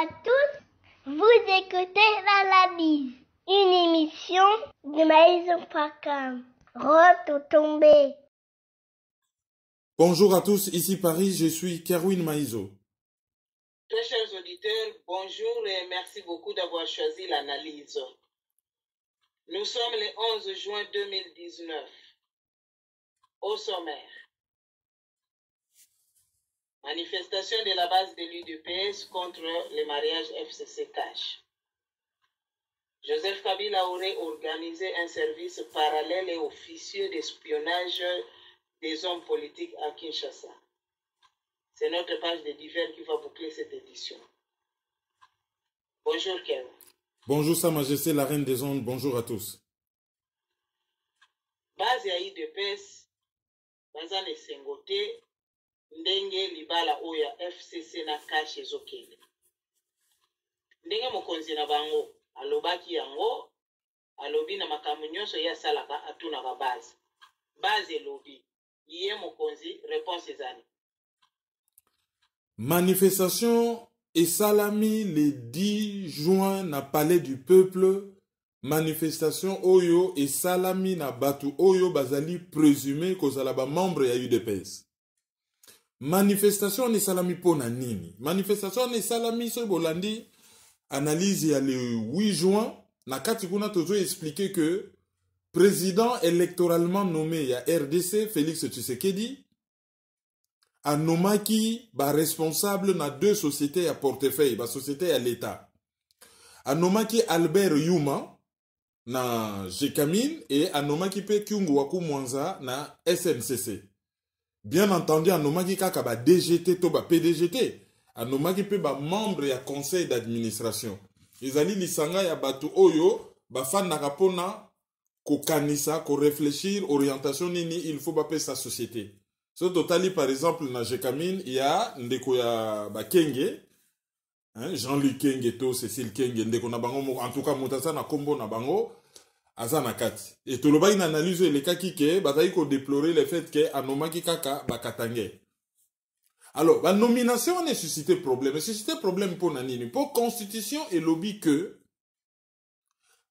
à tous, vous écoutez l'analyse, une émission de Maison.com. Retombé. Bonjour à tous, ici Paris, je suis Kerwin Maïzo. Très chers auditeurs, bonjour et merci beaucoup d'avoir choisi l'analyse. Nous sommes le 11 juin 2019. Au sommaire. Manifestation de la base de l'UDPS contre le mariage FCC Cash. Joseph Kabila aurait organisé un service parallèle et officieux d'espionnage des hommes politiques à Kinshasa. C'est notre page de divers qui va boucler cette édition. Bonjour Ken. Bonjour Sa Majesté la Reine des Ondes, bonjour à tous. Base ya UDPS, baza ne sengote, ndenge libala oya FCC na Cash ezokende. Ndenge mokonzi na bango, alobaki yango, alobi na makambo nyonso ya salaka atuna ka base. Base elobi, iye mokonzi, réponse ezali. Manifestation et salami le 10 juin na Palais du Peuple. Manifestation Oyo et salami na batu Oyo bazali présumé kozala ba membre ya UDPS. Manifestation et salami pona nini? Manifestation et salami so bolandi analyse ya le 8 juin na kati kuna tozo expliquer que président électoralement nommé ya RDC Félix Tshisekedi a nommaki ba responsable na deux sociétés à portefeuille, ba société à l'État. A nommaki Albert Yuma na Jekamine et a nommaki pe Kyungu Waku Mwanza na SNCC. Bien entendu, a nommaki kaka ba DGT to ba PDGT. A nommaki pe ba membre ya conseil d'administration. Ezali lisanga ya batu oyo ba fan na kapona ko kanisa, ko réfléchir orientation nini il faut ba pe sa société. So totali par exemple na Jekamine il y a ndeko ya ba Kenge, hein, Jean-Luc Kenge to Cécile Kenge ndeko na bango en tout cas mutasa na kombo na bango azana kati. Et to loba une analyse le kaki ke bazai ko déplorer le fait que anomaki kaka bakatangé. Alors, la nomination a suscité problème. Suscité problème pour nanini. Pour constitution et lobby que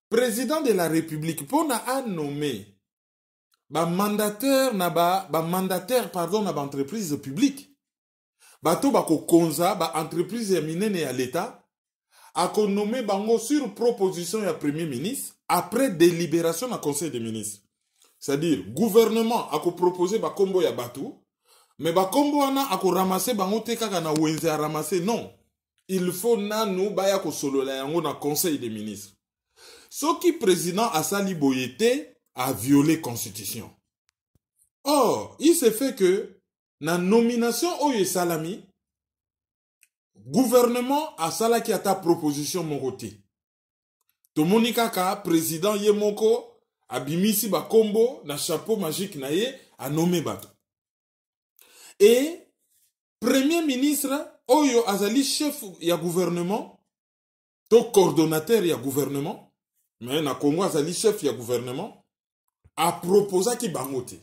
président de la République pour na a nommé mandataire na mandataire pardon na entreprise publique. Bato bako konza ba entreprise ya minene ya l'État a ko nommé bango sur proposition ya premier ministre après délibération na conseil des ministres. C'est-à-dire gouvernement a ko proposer ba kombo ya bato. Mais ba kombo wana ako ramasser bango te kaka na wenze a ramasser non. Il faut nanu baya ko solola yango na conseil des ministres. Soki président Assali Boyete a violé constitution. Or, il s'est fait que na nomination oye salami gouvernement a salaki ata proposition mongote. Tomoni kaka président Yemoko abimisi ba kombo na chapeau magique na ye a nommé bato. Et premier ministre Oyo azali chef ya gouvernement to coordonnateur ya gouvernement mais na Congo azali chef ya gouvernement a proposé ki bangote.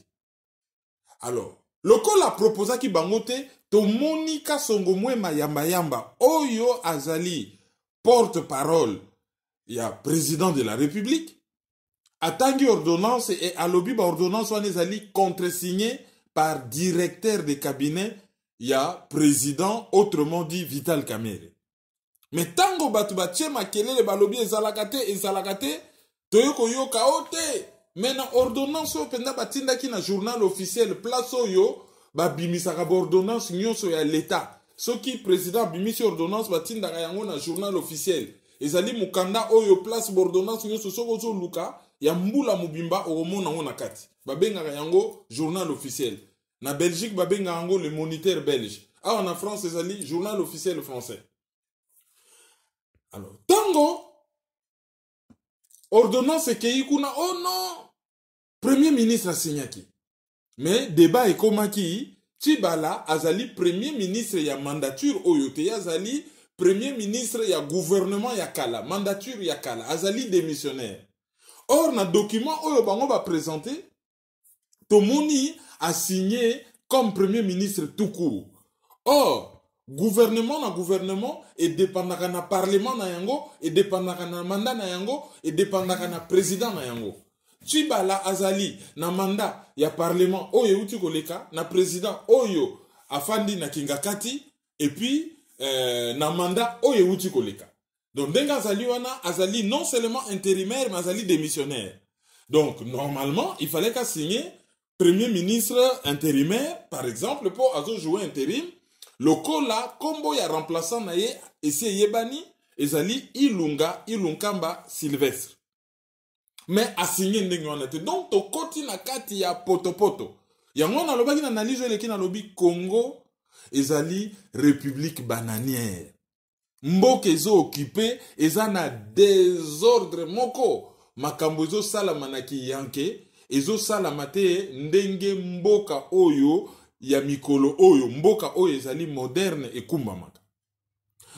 Alors loko la proposé ki bangote to Monika Songomwe mayamba yamba Oyo azali porte-parole ya président de la République atangi ordonnance et alobi ba ordonnance wana ezali contresigné par directeur de cabinet, il y a président, autrement dit Vital Kamerhe. Mais tango batu batie makelele balobi ezalakate, toyoko yoka ote. Mais na ordonnance o penda batinda ki na journal officiel place oyo ba bimisaka ba ordonnance nyonso ya l'État. Soki président bimisi ordonnance batinda yango na journal officiel. Ezali mukanda oyo place ordonnance nyonso soko zo luka ya mbula mubimba omona ngo na kati. Babenga yango journal officiel. Na Belgique babenga yango le moniteur belge. Ah en France ezali journal officiel français. Alors tango ordonnance kei kuna oh non premier ministre signaki. Mais débat ekomaki Tibala azali premier ministre ya mandature oyote azali premier ministre ya gouvernement ya kala mandature ya kala azali démissionnaire. Or na document oyo bango ba présenter Tomoni a signé comme premier ministre tout court. Or, gouvernement et dépendaka na parlement na yango et dépendaka na mandat na yango et dépendaka na président na yango. Tibala azali na mandat ya parlement oyo uti koleka na président oyo afandi na kingakati et puis na mandat oyo uti koleka. Donc denga azali wana azali non seulement intérimaire mais azali démissionnaire. Donc normalement il fallait qu'à signer premier ministre intérimaire par exemple pour azo jouer intérim. Lokola kombo ya remplaçant na ye esi yebani ezali Ilunkamba Sylvestre. Mais assigné ndenge wana te. Donc to koti na kati ya potopoto. Yango na lobaki na analyse eleki na lobi Congo ezali république bananière. Mboka ezo occupé eza na désordre moko. Makambo ezo salama na kiyanke ezo salama te ndenge mboka oyo ya mikolo oyo mboka oyo ezali moderne et kumbamaka.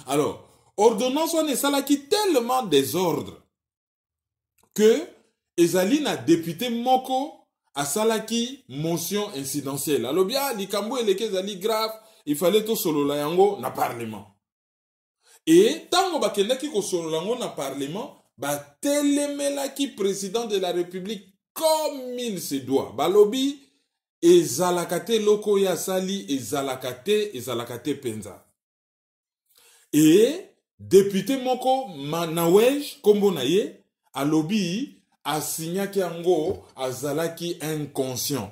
Alors, ordonnance wana esalaki tellement désordre que ezali na député moko asalaki motion incidentielle. Alors bien, likambo eleke ezali grave, il fallait to solola yango na parlement. Et tango bakendaki ko solola yango na parlement, ba telemelaki président de la République comme il se doit. Balobi ezalakate loko ya sali ezalakate penza. Et député moko Manawej kombo na ye alobi asignaki yango azalaki inconscient.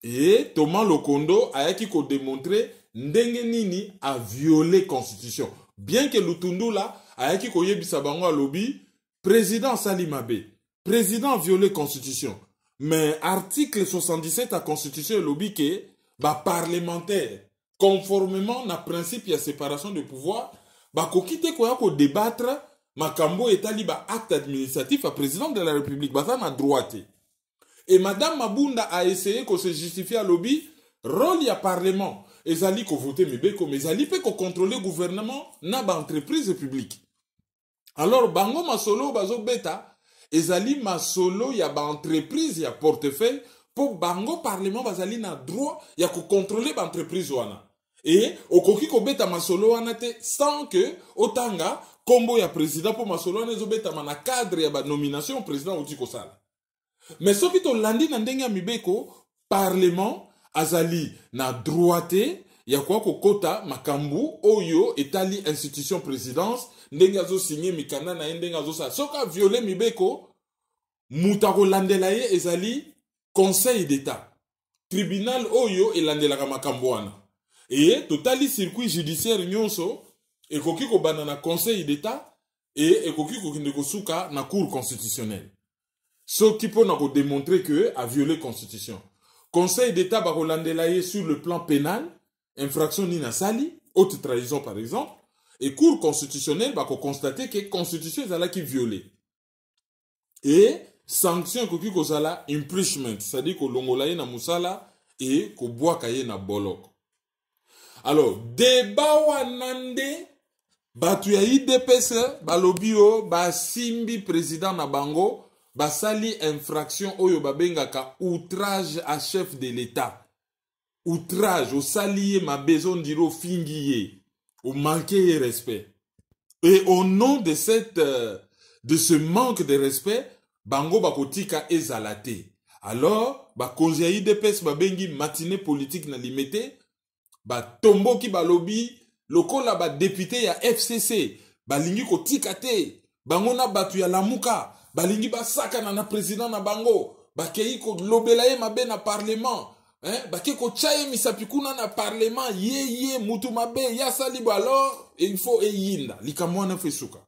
Et Thomas Lokondo ayaki ko démontrer ndenge nini a violé constitution. Bien que Lutundu la ayaki ko yebisa bango alobi président Sali Mabe, président violé constitution. Mais article 77 à constitution lobby que ba parlementaire conformément na principe ya séparation de pouvoir ba kokite ko ya ko débattre makambo etali ba acte administratif à président de la République ba na droite. Et madame Mabunda a essayé ko se justifier à lobby rôle ya parlement ezali ko voter mibeko mais ezali pe ko contrôler gouvernement na ba entreprise publique. Alors bango masolo bazo beta ezali masolo ya ba entreprise ya portefeuille pour bango parlement bazali na droit ya ko contrôler ba entreprise wana. Et okoki ko beta masolo wana te sans que otanga kombo ya président pour masolo wana ezobeta na cadre ya ba nomination président uti ko sala. Mais soki to landi na ndenge ya mibeko parlement azali na droite ya kwa kokota makambu oyo etali institution présidence ndenge azo signé mikanda na ndenge azo sa soka violer mibeko mutako landela ye ezali conseil d'état tribunal oyo elandelaka makambo wana et totali circuit judiciaire nyonso ekoki ko banana conseil d'état et ekoki ko kinde ko suka na cour constitutionnelle soki pona ko démontrer que a violé constitution. Conseil d'état ba ko landela ye sur le plan pénal infraction ni na sali haute trahison par exemple. Et cour constitutionnelle va constater que la constitution est là qui violée. Et sanction koki kozala impeachment, c'est-à-dire que l'ongolaye na musala et ko boakaye na bolok. Alors, débat wanande batu ya IDPS balobio ba simbi président na bango basali infraction oyo babengaka outrage à chef de l'État. Outrage au salié ma besoin diro fingiye. Ou manquer respect. Et au nom de ce manque de respect, bango bakotika ezalate. Alors, konja IDPS bengi matinée politique na limité, tombo ki balobi, lokola député ya FCC, lingi kotika te, bango na batu ya lamuka, lingi saka na président na bango, kei ko lobela ye mabe na parlement. Bake ko chaye misapikuna na parlement ye mutu mabe ya salibo alors il faut eyinda likamwana fesuka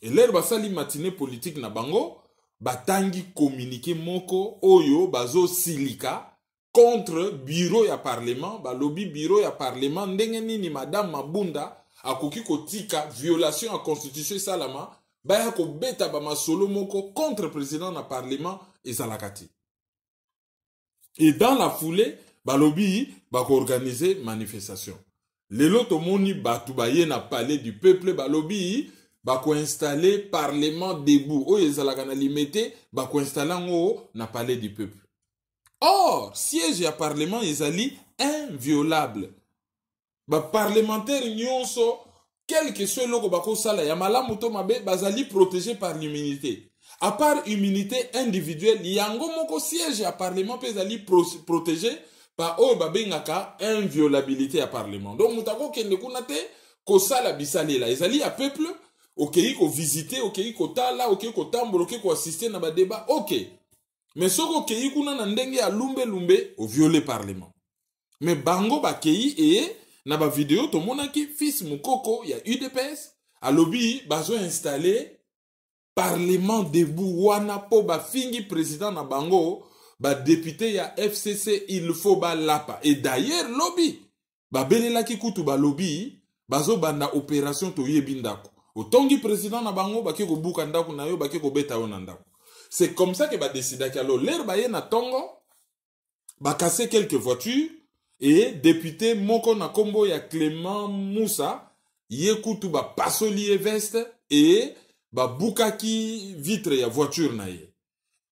et l'air basali matinée politique na bango batangi communiqué moko oyo bazo silika contre bureau ya parlement balobi bureau ya parlement ndenge nini madame Mabunda akoki kotika violation à constitution salama baya ko beta ba masolo moko contre président na parlement ezalakati. Et dans la foulée, balobi bako organiser manifestation. Lelo tomoni batu baye na palais du peuple balobi bako installer parlement debout. O ezalaka na limité bako installer ngo na palais du peuple. Or, siège ya parlement ezali inviolable. ba parlementaire nyonso quel que soit loko bako sala ya malamu to mabe bazali protégé par l'immunité. À part immunité individuelle, yango moko siège à parlement peut zali protégé par o babengaka inviolabilité à parlement. Donc mutako kende kuna te ko sala bisale la ezali à peuple okei ko visiter okei ko tala okei ko tambola okei ko assister na ba débat OK. Mais soko okei kuna na ndenge ya lumbe o violer parlement. Mais bango ba kei et na ba vidéo to monaki fils mukoko ya UDPS a lobby bazo installer parlement debout wana po ba fingi président na bango ba député ya FCC il faut ba lapa et d'ailleurs lobby ba belelaki kutu ba lobby bazo banda opération to yebindako otongi président na bango ba ke ko buka ndako na yo ba ke ko beta yo na ndako. C'est comme ça que ba décida que alors l'air ba ye na tongo ba casser quelques voitures et député moko na kombo ya Clément Moussa ye kutu ba pasoli veste et ba bukaki vitre ya voiture na ye.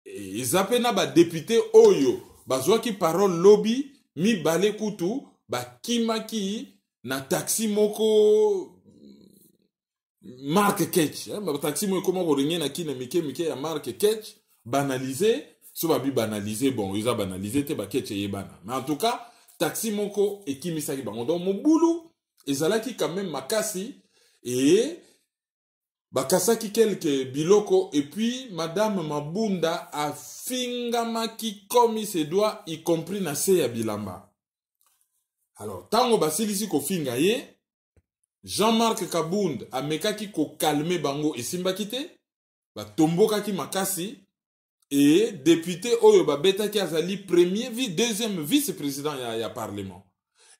Et zapena ba député oyo bazwaki parole lobby mi bale kutu ba kimaki na taxi moko marque Ketch ba taxi moko moko rinye na kine mike ya marque Ketch banalisé so ba bi banalisé bon ils a banalisé te ba Ketch yebana mais en tout cas taxi moko ekimisaki bango donc mobulu ezalaki quand même makasi et bakasaki quelques biloko et puis madame Mabunda a fingamaki comme il se doit y compris na se ya bilamba. Alors tango basilisi ko finga ye Jean-Marc Kabund a mekaki ko calmer bango esimbaki te ba tombokaki makasi et député oyo ba betaki azali premier deuxième vice-président ya parlement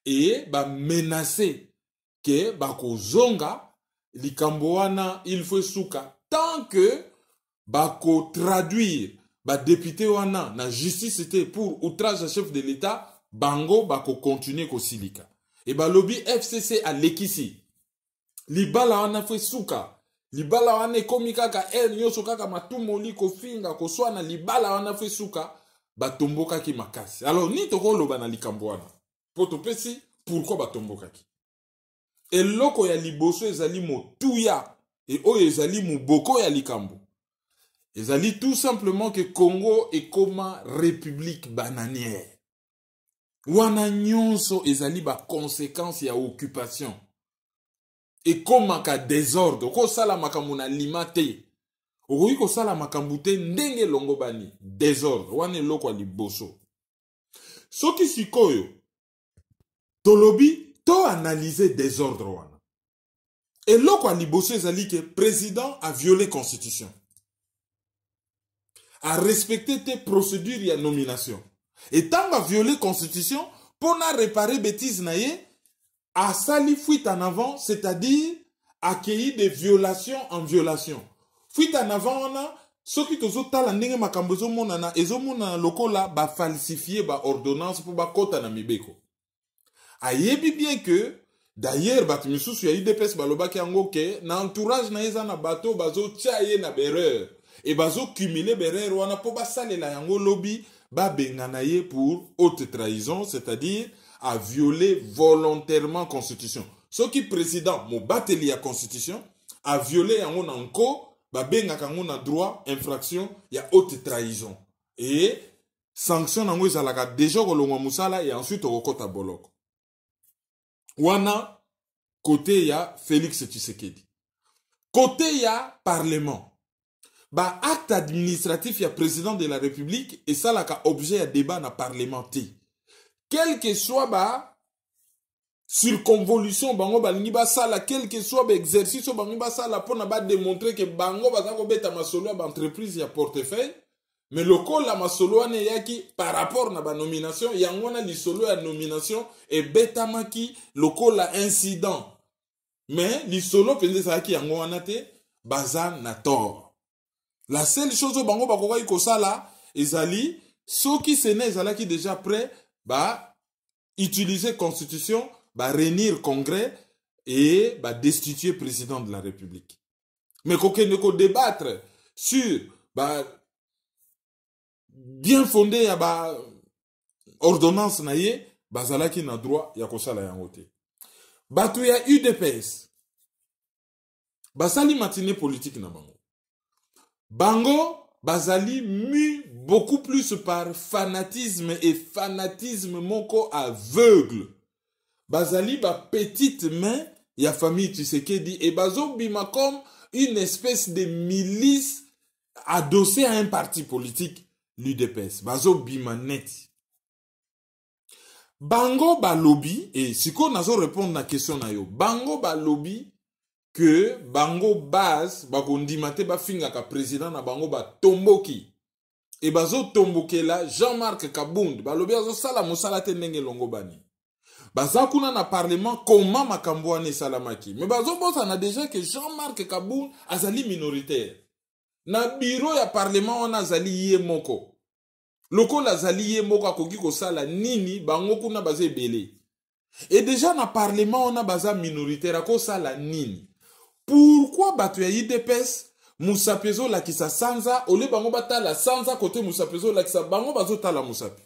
et ba menacer que ba ko zonga likambo wana il faut souka tant que bako traduire ba député wana na justice c'était pour outrage à chef de l'état bango bako continuer ko silika et ba lobby FCC à lekisi libala wana fait souka libala wana komika ka nyoso kaka matumoli ko finga ko swana libala wana fait souka batomboka ki makasi alors ni to loba na likambo wana poto pesi pourquoi batomboka ki eloko ya liboso ezali motuya et oyo ezali muboko ya likambo ezali tout simplement que Congo est comme république bananière wana nyonso ezali ba conséquence ya occupation et comme ka désordre ko sala makambo na limate okoki ko sala makambo te ndenge longo bani désordre wana eloko ya liboso soki sikoyo tolobi to analyser désordre wana. Et là quoi liboso ezali que président a violé constitution. A respecté tes procédures et nomination. Et tant a violé constitution pour na réparer bêtises naie a sali fuite en avant, c'est-à-dire accueilli des violations en violation. Fuite en avant on a ce qui tozo tala ndenge makambo zo monana ezomona lokola ba falsifier ba ordonnance pour ba kota na mibeko. Ayebi bien que d'ailleurs bato misusu ya IDPS balobaki yango ke na entourage na eza na bato bazo tchaye na bereur et bazo cumuler bereur wana po basalela yango lobby ba bengana ye pour haute trahison, c'est-à-dire à violer volontairement constitution. Ce qui président mo bateli ya constitution a violé yango na nko ba bengaka yango na droit infraction ya haute trahison et sanction nango ezalaka déjà kolongwa musala et ensuite okokota boloko. Wana côté ya Félix Tshisekedi. Côté ya parlement. Ba acte administratif ya président de la République et ça la objet à débat na parlementaire. Quel que soit ba circonvolution bango balingi ba sala quel que soit ba exercice bango ba sala pour na ba démontrer que bango ba ko beta masolo ba entreprise ya portefeuille. Mais le col la masolo ane yaki par rapport na ba nomination yangona li solo ya nomination et betamaki le col la incident mais li solo pende sa ki yango wana te baza na tort. La seule chose bango ba kokai ko sala ezali soki sene ezalaki déjà prêt ba utiliser constitution ba réunir congrès et ba destituer président de la République. Mais kokende ko débattre sur ba bien fondé ya ba ordonnance na ye bazalaki na droit ya kosala yango te. bato ya UDPS basali matinée politique na bango. Bango bazali mu beaucoup plus par fanatisme et fanatisme moko aveugle. Bazali ba petite main ya famille Tshisekedi et bazo bima comme une espèce de milice adossée à un parti politique, l'UDPS. Bazo bima net. Bango ba lobby, et si qu'on a répondre à la question na yo, bango ba lobby que bango base ba kondimate ba finga ka président na bango ba tomboki. Et bazo tomboke la Jean-Marc Kabound, ba lobby azo sala mosala te ndenge longo bani. Baza kuna na parlement comment makambo ane salamaki. Mais bazo bosa na déjà que Jean-Marc Kabound azali minoritaire. Na bureau ya parlement on azali ye moko. Loko lazali ye moko akoki ko sala nini bango kuna baza ebele. Et déjà na parlement on a baza minoritaire ko sala nini. Pourquoi bato ya UDPS musapezo la kisa sanza ole bango batala sanza côté musapezo la kisa bango bazo tala musapi.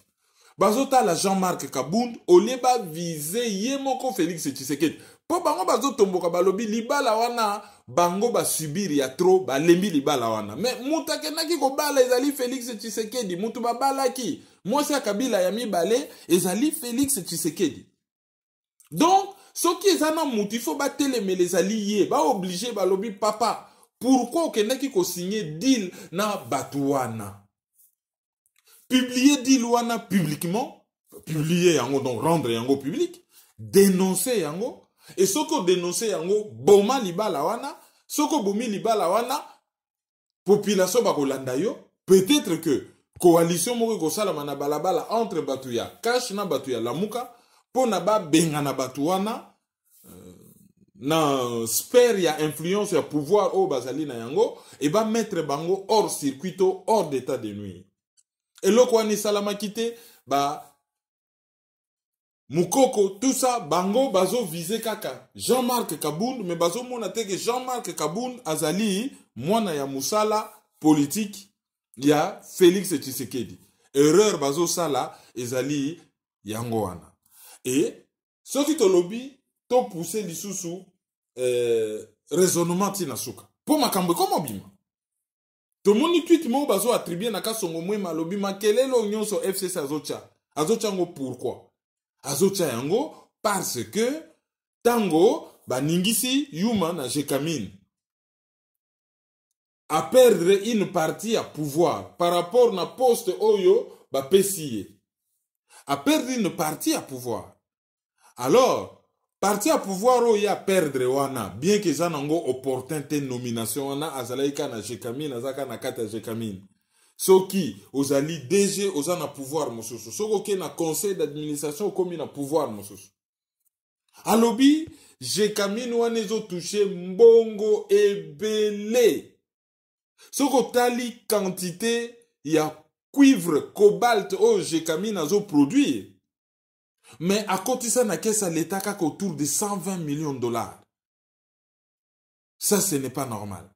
Bazota la Jean-Marc Kabound ole ba viser ye moko Félix Tshisekedi. Po bango bazo tomboka balobi libala wana bango ba subir ya trop ba lembi libala wana. Mais mutake naki ko bala ezali Félix Tshisekedi mutu ba balaki. Moi c'est Kabila ya mibale ezali Félix Tshisekedi. Donc soki ezana mutu il faut ba telemele ezali ye ba obligé balobi papa pourquoi okendaki ko signer deal na batuana. Publier deal wana publiquement, publier yango donc rendre yango public, dénoncer yango et soko dénoncer yango boma libala wana, soko bomi libala wana population ba kolanda yo, peut-être que coalition moko ko sala na balabala entre batuya cash na batuya lamuka pona ba benga na batuana na sphère ya influence ya pouvoir au bazali na yango et ba mettre bango hors circuit hors d'état de nuire. Et lo kwa ni salama kite ba mukoko tout ça bango bazo viser kaka Jean-Marc Kabound mais bazo mona te que Jean-Marc Kabound azali mwana ya musala politique ya Félix Tshisekedi. Erreur bazo sala ezali yango wana. Et ce qui te lobby to pousser lisusu raisonnement tina suka. Po makambo komo bima. To moni tweet mo bazo attribuer na kasongo mwema lobi makelelo nyonso FCC azocha. Azocha ngo pourquoi? Azocha yango parce que tango baningisi yuma na Jekamine a perdre une partie à pouvoir par rapport na poste oyo ba pesiye. A perdre une partie à pouvoir. Alors parti à pouvoir oyo ya perdre wana bien que ça nango opportunité nomination wana azalaika na Jekamine azaka na kata Jekamine soki ozali DG ozana pouvoir mosusu soko ke na conseil d'administration komi na pouvoir mosusu alobi Jekamine wana ezo toucher mbongo ebele soko tali quantité ya cuivre cobalt o Jekamine azo produire. Mais à côté ça, l'État a autour de 120 millions de dollars. Ça, ce n'est pas normal.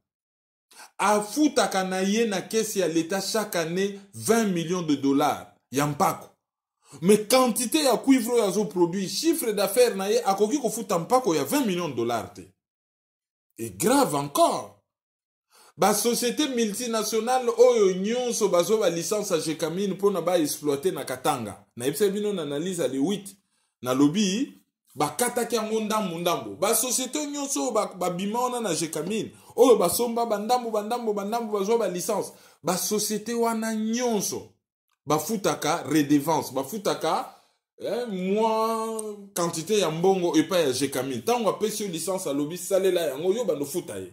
À Foutakanaye, na caisse à l'État chaque année 20 millions de dollars. Yampako. Mais quantité ya cuivre yazo produit, chiffre d'affaires naye, à koki ko futampako, il y a 20 millions de dollars. Et grave encore. Ba société multinationale oyo nyonso bazo ba licence à Jekamine pour na ba exploiter na Katanga. Na epse bino na analyse à le 8 na lobby ba kataki yango ndambo. Ba société nyonso ba bima ona na Jekamine oyo ba somba bandambo bazo ba licence. Ba société wana nyonso ba futaka redevance, ba futaka moi quantité ya mbongo epa ya Jekamine. Tango apesi licence à lobby salela yango yo ba no futaye.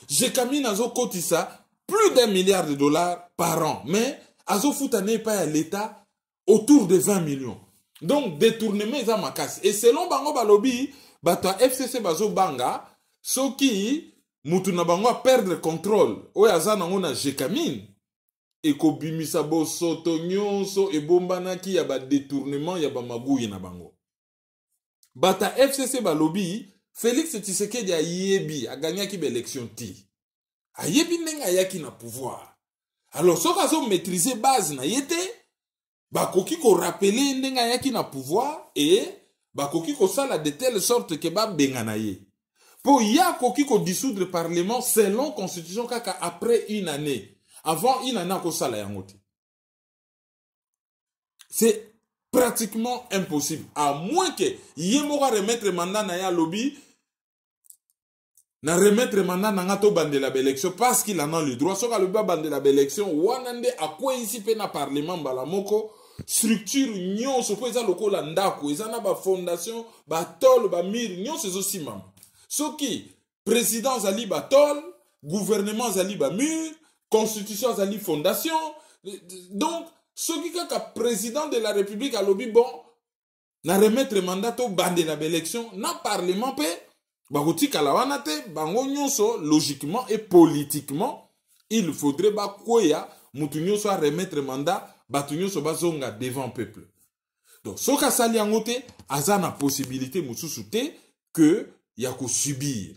Jekamine azo kotisa plus d'1 milliard de dollars par an. Mais azo foutane pas à l'État autour de 20 millions. Donc détournement est à ma casse. Et selon bango balobi, bata FCC bazo banga, soki mutu na bango a perdre contrôle. Oya zana ngona Jekamine. Et ko bimisa bo soto nyonso e bombanaki ya ba détournement ya ba magouyi na bango. Bata FCC balobi, Félix Tshisekedi a yebi, a gagné qui l'élection ti. A yebi nenga yaki na pouvoir. Alors, so kazo maîtriser base na yete, ba koki ko rappeler nenga yaki na pouvoir, et bakoki kosala de telle sorte que babengana ye. Po ya koki ko dissoudre le parlement selon constitution kaka après une année. Avant une année kosala yango te. C'est pratiquement impossible. À moins que yemora remettre mandat na ya lobby, na remettre mandat na ngato bandela élection parce qu'il en a le droit. Soka le ba bandela élection, wanande a quoi ici pe na parlement balamoko, structure nyonso po eza lokola ndako, eza na ba fondation, ba tol, ba mir, nyonso ezo simama. Soki président zali ba tol, gouvernement zali ba mur, constitution zali fondation. Donc soki kaka président de la République a lobby bon, na remettre mandat au bandela élection, na parlement pe bakoti kalawana te, bango nyonso logiquement et politiquement, il faudrait ba koya mutu nyonso a remettre mandat, batu nyonso bazonga devant peuple. Donc soka sali yango te, aza na possibilité mususu te que ya ko subir.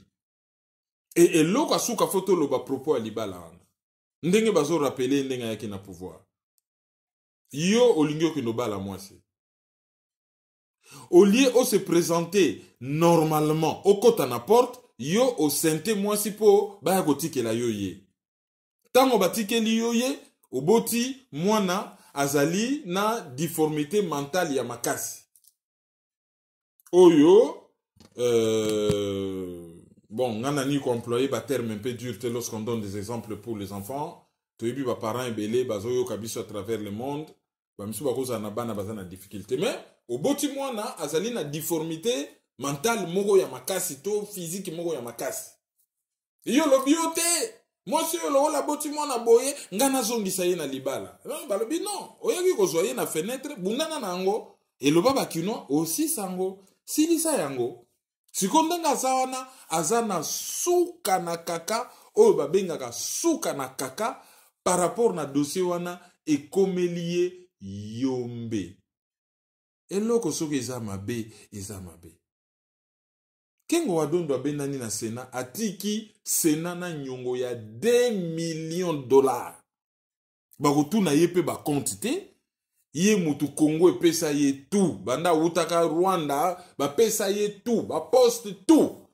Et loko asuka foto loba propos a libala wana. Ndenge bazo rappeler ndenge yake na pouvoir. Yo olingyo ke no bala mwasi. Au lieu de se présenter normalement au côté na porte, yo au sente mwasi po ba gotike la yo ye. Tango batike li yo ye, au boti mwana azali na difformité mentale ya makasi. Oyo bon, nanani ko employer ba terme un peu dur lorsqu'on donne des exemples pour les enfants. Toyebi ba parents ebele bazoyo kabiso à travers le monde. Ba misu ba koza na bana bazana difficulté mais au boti mwana azali na difformité mentale moko ya makasi to physique moko ya makasi. Yo lobiote moi si yo la boti mwana boye ngana zongisa ye na libala. Balobi non, oyaki ko zoye na fenêtre bundana nango et lo baba kino aussi sango silisa yango. Sikondanga zawana azana suka na kaka oyo babengaka suka na kaka par rapport na dossier wana ekomelie yombe. Eloko soki eza mabe, eza mabe. Kengo wadondo abenani na Sénat, atiki Sénat na nyongo ya 2 millions de dollars. Bakutu na yepe ba quantité, ye mutu Congo epesa ye tout, banda utaka Rwanda, ba pesa ye tout, ba poste tout.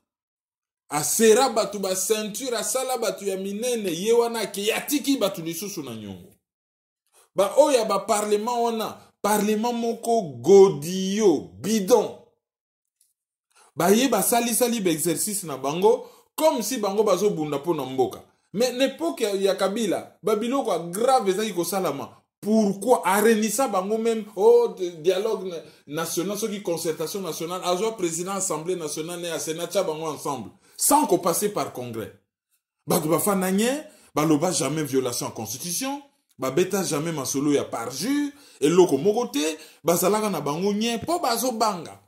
Asera batu ba ceinture, asala batu ya minene, ye wana ki atiki batu lisusu na nyongo. Ba oya ba parlement wana, parlement moko godio, bidon. Ba ye ba sali exercice na bango, comme si bango bazo bunda po na mboka. Mais l'époque ya Kabila, babiloko grave ezaki ko salama. Pourquoi arenisa bango même dialogue national, ce qui concertation nationale, azo président assemblée nationale et à Sénat bango ensemble, sans qu'on passe par congrès. Ba fa nanye, ba loba jamais violation en constitution. Ba beta jamais masolo ya parjure et loko mokote bazalaka na bango nye po bazo banga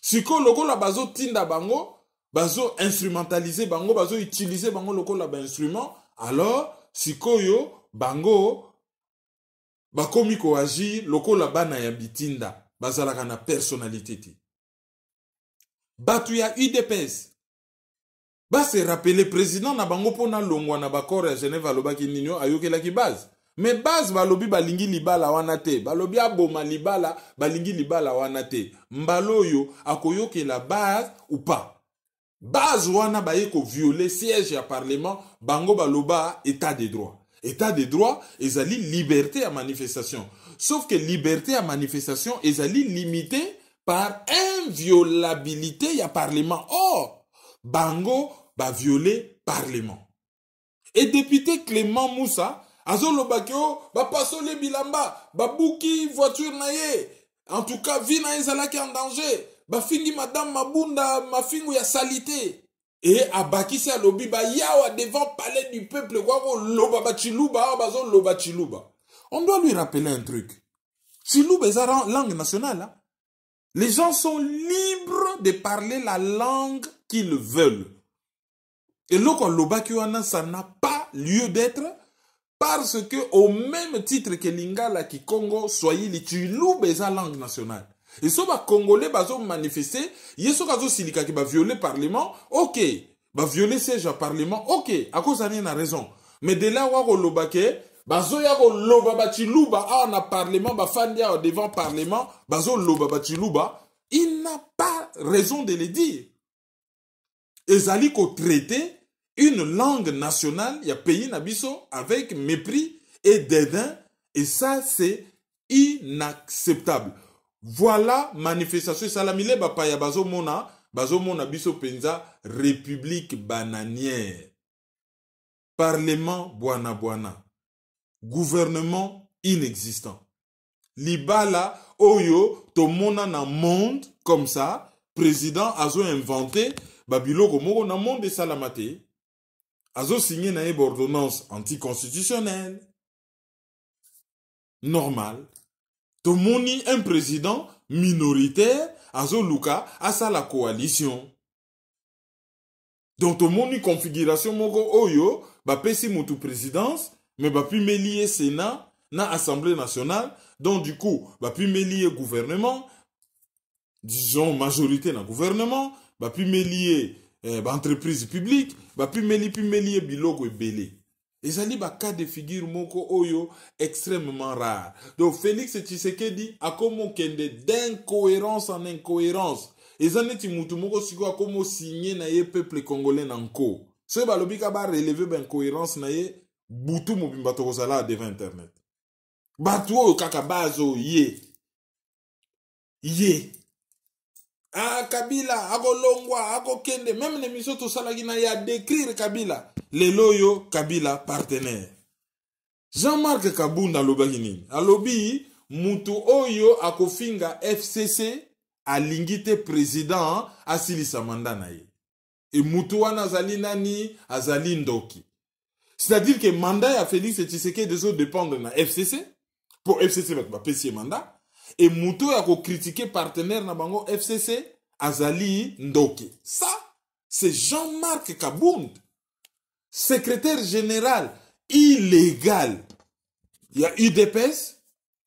siko loko la bazo tinda bango bazo instrumentaliser bango bazo utiliser bango loko la ba instrument alors siko yo bango bakomi ko agir loko la bana ya bitinda bazalaka na personnalité ti batu ya UDPS ba se rappeler président na bango pona longwa na bakor ya Genève alobaki ninyo ayokela ki base mais base balobi balingi libala wana te balobi aboma libala balingi libala wana te mbaloyo akoyokela base ou pas base wana baye ko violer siège ya parlement bango baloba état de droit ezali liberté à manifestation sauf que liberté à manifestation ezali limité par inviolabilité ya parlement or bango ba violer parlement. Et député Clément Moussa, azolo bakio, ba pasole bilamba, ba bouki voiture na ye. En tout cas, vie na ezalaki en danger. Ba fingi madame Mabunda, ma fingu ya salité. Et abakisi a lobi ba yawa devant palais du peuple kwa loba ba chiluba, bazo loba chiluba. On doit lui rappeler un truc. Chiluba est langue nationale. Hein? Les gens sont libres de parler la langue qu'ils veulent. Et loko lobakiwana, ça n'a pas lieu d'être parce que au même titre que Lingala qui Congo Swahili Chiluba est la langue nationale. Et so ba Congolais bazo manifester, yeso kazo silika ki ba violer parlement, ok, ba violer siège à parlement, ok, à cause d'année na raison. Mais de là wako lobake, bazo yako loba ba Chiluba, ah na parlement ba fandia devant parlement, bazo loba ba Chiluba. Il n'a pas raison de le dire. Ezali ko traiter une langue nationale, il y a pays nabiso avec mépris et dédain, et ça c'est inacceptable. Voilà manifestation salamile bapaya bazomona biso penza république bananière. Parlement bwana, gouvernement inexistant. Libala oyo tomona na monde comme ça, président azo inventé babiloko moko na monde de salamate. Azo signé na une ordonnance anticonstitutionnelle. Normal. Tomoni un président minoritaire azo luka asa la coalition. Donc tomoni configuration moko oyo ba pesi mutu présidence mais ba pi melier Sénat na Assemblée nationale. Donc du coup ba pi melier gouvernement, disons majorité na gouvernement, ba pi melier entreprise publique, ba pi melier biloko ebele. Ezali ba cas de figure moko oyo extrêmement rare. Donc Félix Tshisekedi a comme kende d'incohérence en incohérence. Ezaneti mutu moko siko a comme signé na ye peuple congolais nanko. Ce balobi ka ba relever ben cohérence na ye butu mobimba tokozala devant internet. Batu oyo kaka bazo ye. Kabila ako longwa ako kende même les miso to salaki na ya décrire Kabila leloyo Kabila partenaire. Jean-Marc Kabunda alobaki nini? Alobi mutu oyo akofinga FCC alingite président asilisa manda na ye. Et mutu wana azali nani azali ndoki. C'est-à-dire que mandat ya Félix Tshisekedi deso dépendre na FCC pour FCC ba pesi mandat. Et muto ya ko critiquer partenaire na bango FCC azali ndoki. Ça, c'est Jean-Marc Kabund, secrétaire général illégal. Il y a UDPS,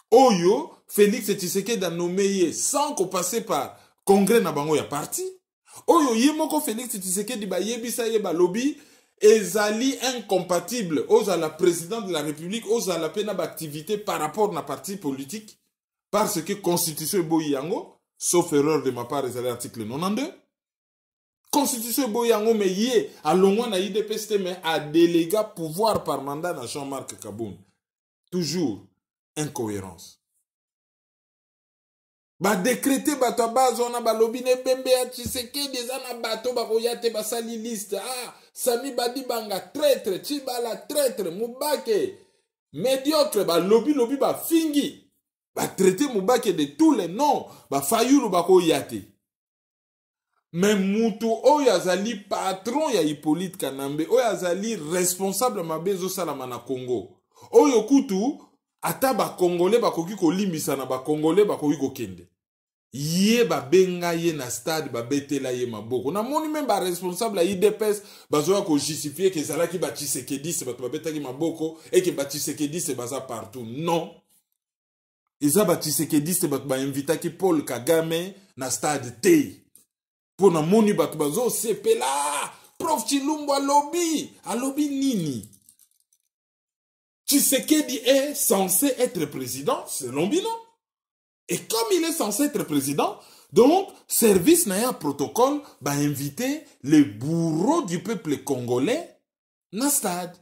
Oyo, Félix Tshisekedi a nommé sans qu'on passe par congrès na bango ya parti. Oyo yemoko Félix Tshisekedi ba yebisa yeba lobby ezali incompatible aux à la président de la République, aux à la peine d'activité par rapport na parti politique. Parce que Constitution Boyango, sauf erreur de ma part, c'est l'article 92. Constitution Boyango, mais yé, à l'ongwa na IDPST, mais à délégué pouvoir par mandat na Jean-Marc Kaboun. Toujours incohérence. Ba décréter bato bazona ba lobine bembe ya Tshisekedi ezana bato ba koyate ba sali liste. Ah, Sami Badi Banga traître, Chibala traître, Mubake médiocre, ba lobby ba fingi. Ba traiter Moubake de tous les noms, ba Fayulu bako yate. Mais Moutou Oyazali patron ya Hippolyte Kanambe, Oyazali responsable mabezo salama na Congo. Oyo kutu ata ba Congolais bakoki ko limbisa na ba Congolais bakoki ko kende. Ye ba benga ye na stade ba betela ye maboko. Na moni même ba responsable ya IDPS bazoya ko justifier que zalaki ba Tshisekedi se ba betaki maboko et que ba Tshisekedi se baza partout. Non. Eza ba Tshisekedi se bat ba invitaki Paul Kagame na stade T. Pour na moni bat bazo sepela Prof Chilumbo alobi nini. Tshisekedi est censé être président selon Bino. Et comme il est censé être président, donc service na un protocole va inviter les bourreaux du peuple congolais na stade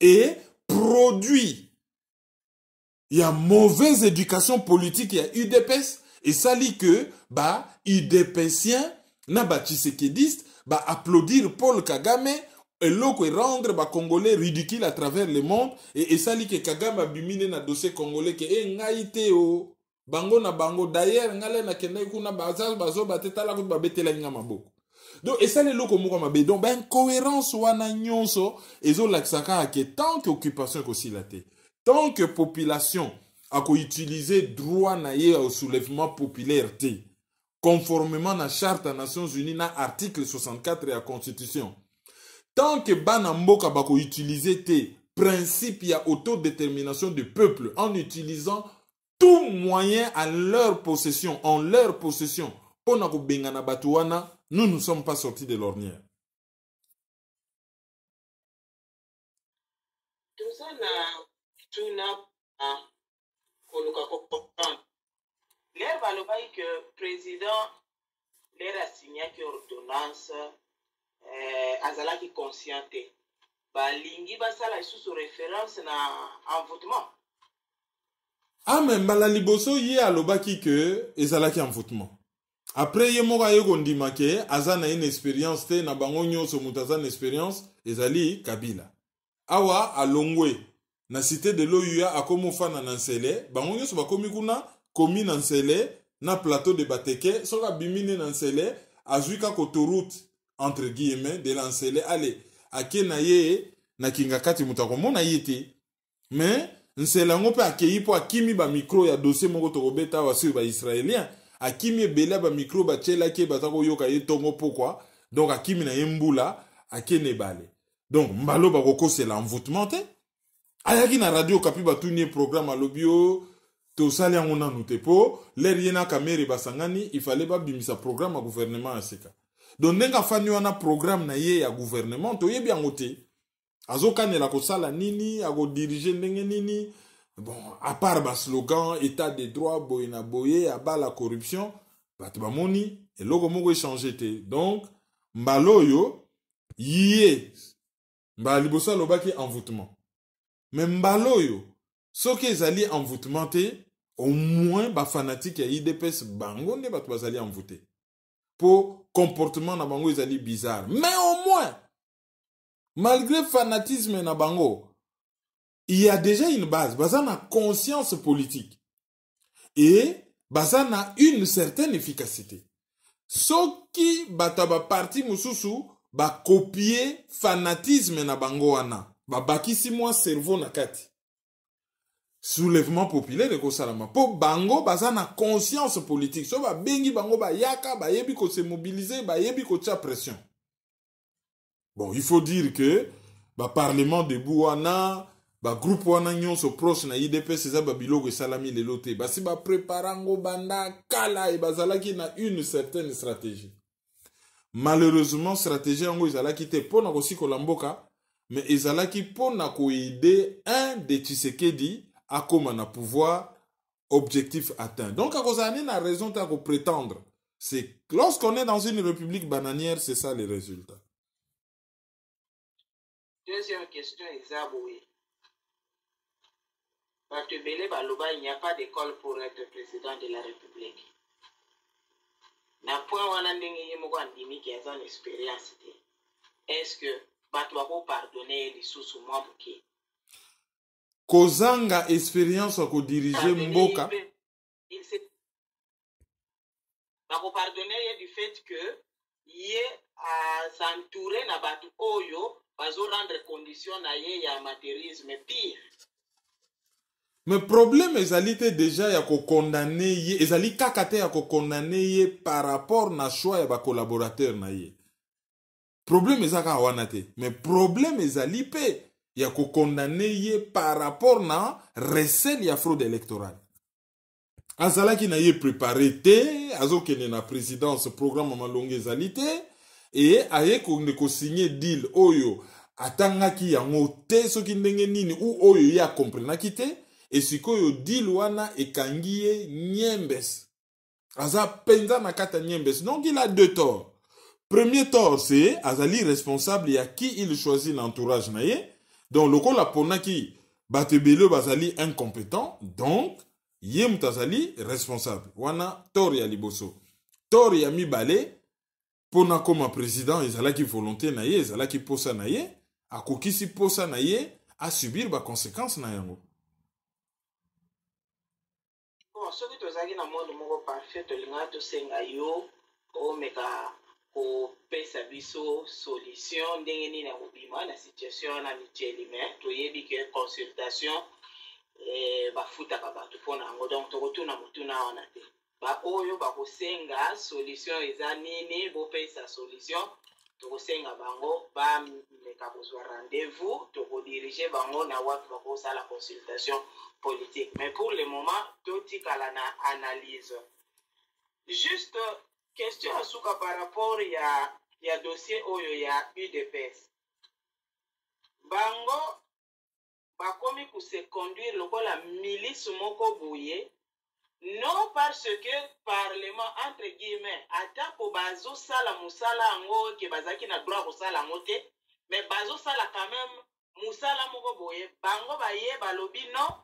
et produit. Il y a mauvaise éducation politique, il y a UDPS, et ça dit que, UDPSien, na Tshisekediste, applaudir Paul Kagame, et l'autre rendre Congolais ridicule à travers le monde, et ça dit que Kagame a bimine na dossier congolais, que, ngaïte o, bango na bango, d'ailleurs, ngale na kende kuna bazo bateta la betela nga maboko. Donc, et ça, les locaux mouramabe. Donc, incohérence wana nyonso, et zo laksaka que tant qu'occupation qu'aussi la té. Tant que population a utilisé droit naïe au soulèvement populaire, conformément à la Charte des Nations Unies, na article 64 de la Constitution. Tant que Banamboka a utilisé tes principes à autodétermination du peuple en utilisant tout moyen à leur possession, pour nous ne sommes pas sortis de l'ornière. Tuna koluka comprendre l'air balobai que président l'air a signé que ordonnance azalaki consciente balingi basala sous référence na envoûtement. Ah mais mbala liboso ye alobaki que ezalaki envoûtement. Après ye moko aye kondima ke aza na une expérience te na bango nyonso mutu aza na expérience ezali Kabila. Awa alongwe na cité de l'OUA akomi fana na Nsele bango nyonso bakomi kuna komi na Nsele na plateau de Bateke soka bimine na Nsele azuika kotoroute entre guillemets de la Nsele ale ake na ye na kingakati mutu akomona ye te mais Nsele ngo pe akei po akimi ba micro ya dossier moko tokobeta wa sur ba israélien akimi ebele ba micro ba tchelaki batako yoka ye tongo pourquoi donc akimi na yembula akene bale donc mbalo ba kokosela envoûtement te ayaki na radio kapi batuni programme alobio to sali yango nanu te po l'air yena kamere basangani il fallait ba bimisa programme à gouvernement ya seka donc ndenga fani wana programme na ye ya gouvernement to yebi yango te azokanela kosala nini ako diriger ndenge nini. Bon, à part bas slogan, état de droit, boyna boye, à bas la corruption, batbamoni, et logo moko échangé te. Donc, mbalo yo, yé, mbalibosa lobaki envoûtement. Mais mbalo yo, so ke zali envoûtement te, au moins, ba fanatique ya IDPS bango ne bat bazali envoûté. Pour comportement na bango ezali bizarre. Mais au moins, malgré fanatisme na bango, il y a déjà une base, baza na conscience politique et baza na une certaine efficacité. Soki bataba parti mususu ba copier fanatisme na bango wana, ba bakisi moi cerveau na kati. Soulèvement populaire ko salama po bango baza na conscience politique. So ba bengi bango ba yaka ba yebi ko se mobiliser, ba yebi ko tia pression. Bon, il faut dire que ba parlement de Bouana ba groupe wana nyonso proche na IDPS eza ba biloko esalami lelo te basi ba préparango banda kala e bazalaki na une certaine stratégie. Malheureusement stratégie yango ezalaki te pona kosikola mboka mais ezalaki pona ko aider un de Tshisekedi akoma na pouvoir objectif atteint. Donc à cause na raison ta ko prétendre c'est lorsqu'on est dans une république bananière c'est ça les résultats. Deuxième question Ezaboui. Batebele Baloba, il n'y a pas d'école pour être président de la République. Na point wana ndenge yemoko andimi qui a une expérience. Est-ce que batwako pardonner les sous moi buki? Kozanga expérience ko diriger mboka. Il s'est bako pardonner du fait que yé a s'entourer na batu oyo bazo rendre condition na ye ya amateurisme pire. Mais problème ezali te déjà ya ko condamner ye ezali kaka te ya ko condamner ye par rapport na choix ya ba collaborateur na ye. Problème ezaka wana te mais problème ezali pe ya ko condamner ye par rapport na recel ya fraude électorale. Azalaki na ye préparé te azokene na présidence programme malonga ezali te et aye ko signer deal oyo atangaki yango te soki ndenge nini ou oyo ya comprenaki te. Et sikoyo deal wana ekangi ye Niembes. Aza penza na kata Niembes. Donc il a deux torts. Premier tort c'est azali responsable ya qui il choisit l'entourage na ye. Donc loko la pona ki batebele bazali incompétent. Donc ye mutazali responsable. Wana tort ya liboso. Tort ya mibale pona koma président ezalaki volonté na ye, ezalaki posa na ye, akokisi posa na ye a subir ba conséquences na yango. Soki tozalaki na monde moko parfait tolinga tosenga yo omeka kopesa biso solution ndenge nini ya kobima na situation na mitieli mais toyebi ke consultation bafutaka bato mpona yango donc tokotuna motuna wana te baoyo bakosenga solution eza nini bopesa solution tokosenga bango bameka kozwa rendez-vous tokodirige bango na wapi bakosala consultation politique. Mais pour le moment, tout est à l'analyse. Juste question à souka par rapport à dossier oyo ya UDPS. Bango bakomi pour se conduire lokola milice moko boye Non parce que parlement entre guillemets ata po bazo sala musala ango ke bazaki na droit ko sala ngote mais bazo sala quand même musala moko boye bango baye balobi non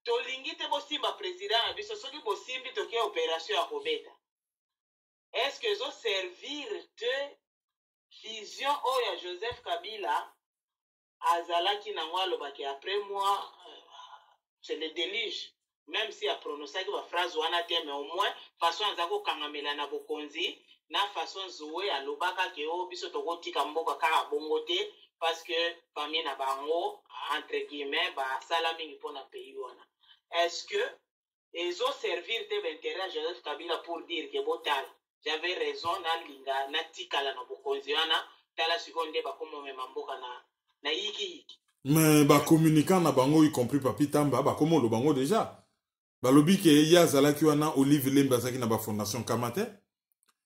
tolingi te bosimba président na biso soki bosimbi toke opération ya kobeta. Est-ce que zo servir de vision oya Joseph Kabila azalaki na ngwalo baki après moi c'est le déluge. Même si a prononcé la phrase wana te mais au moins façon azako kangamela na bokonzi na façon zoé à lobaka ke o biso toko tika mboka kaka bongo te parce que famille na bango entre guillemets ba salami pour na pays wana. Est-ce que ils ont servir de l'intérêt à Joseph Kabila pour dire que botal j'avais raison na linga na tikala na bokonzi wana tala seconde ba komo mema mboka na yiki. Mais ba communicant na bango y compris Papi Tamba ba komo lo bango déjà. Balobi ke ya zalaki wana Olive Lemba zaki na ba fondation Kamate.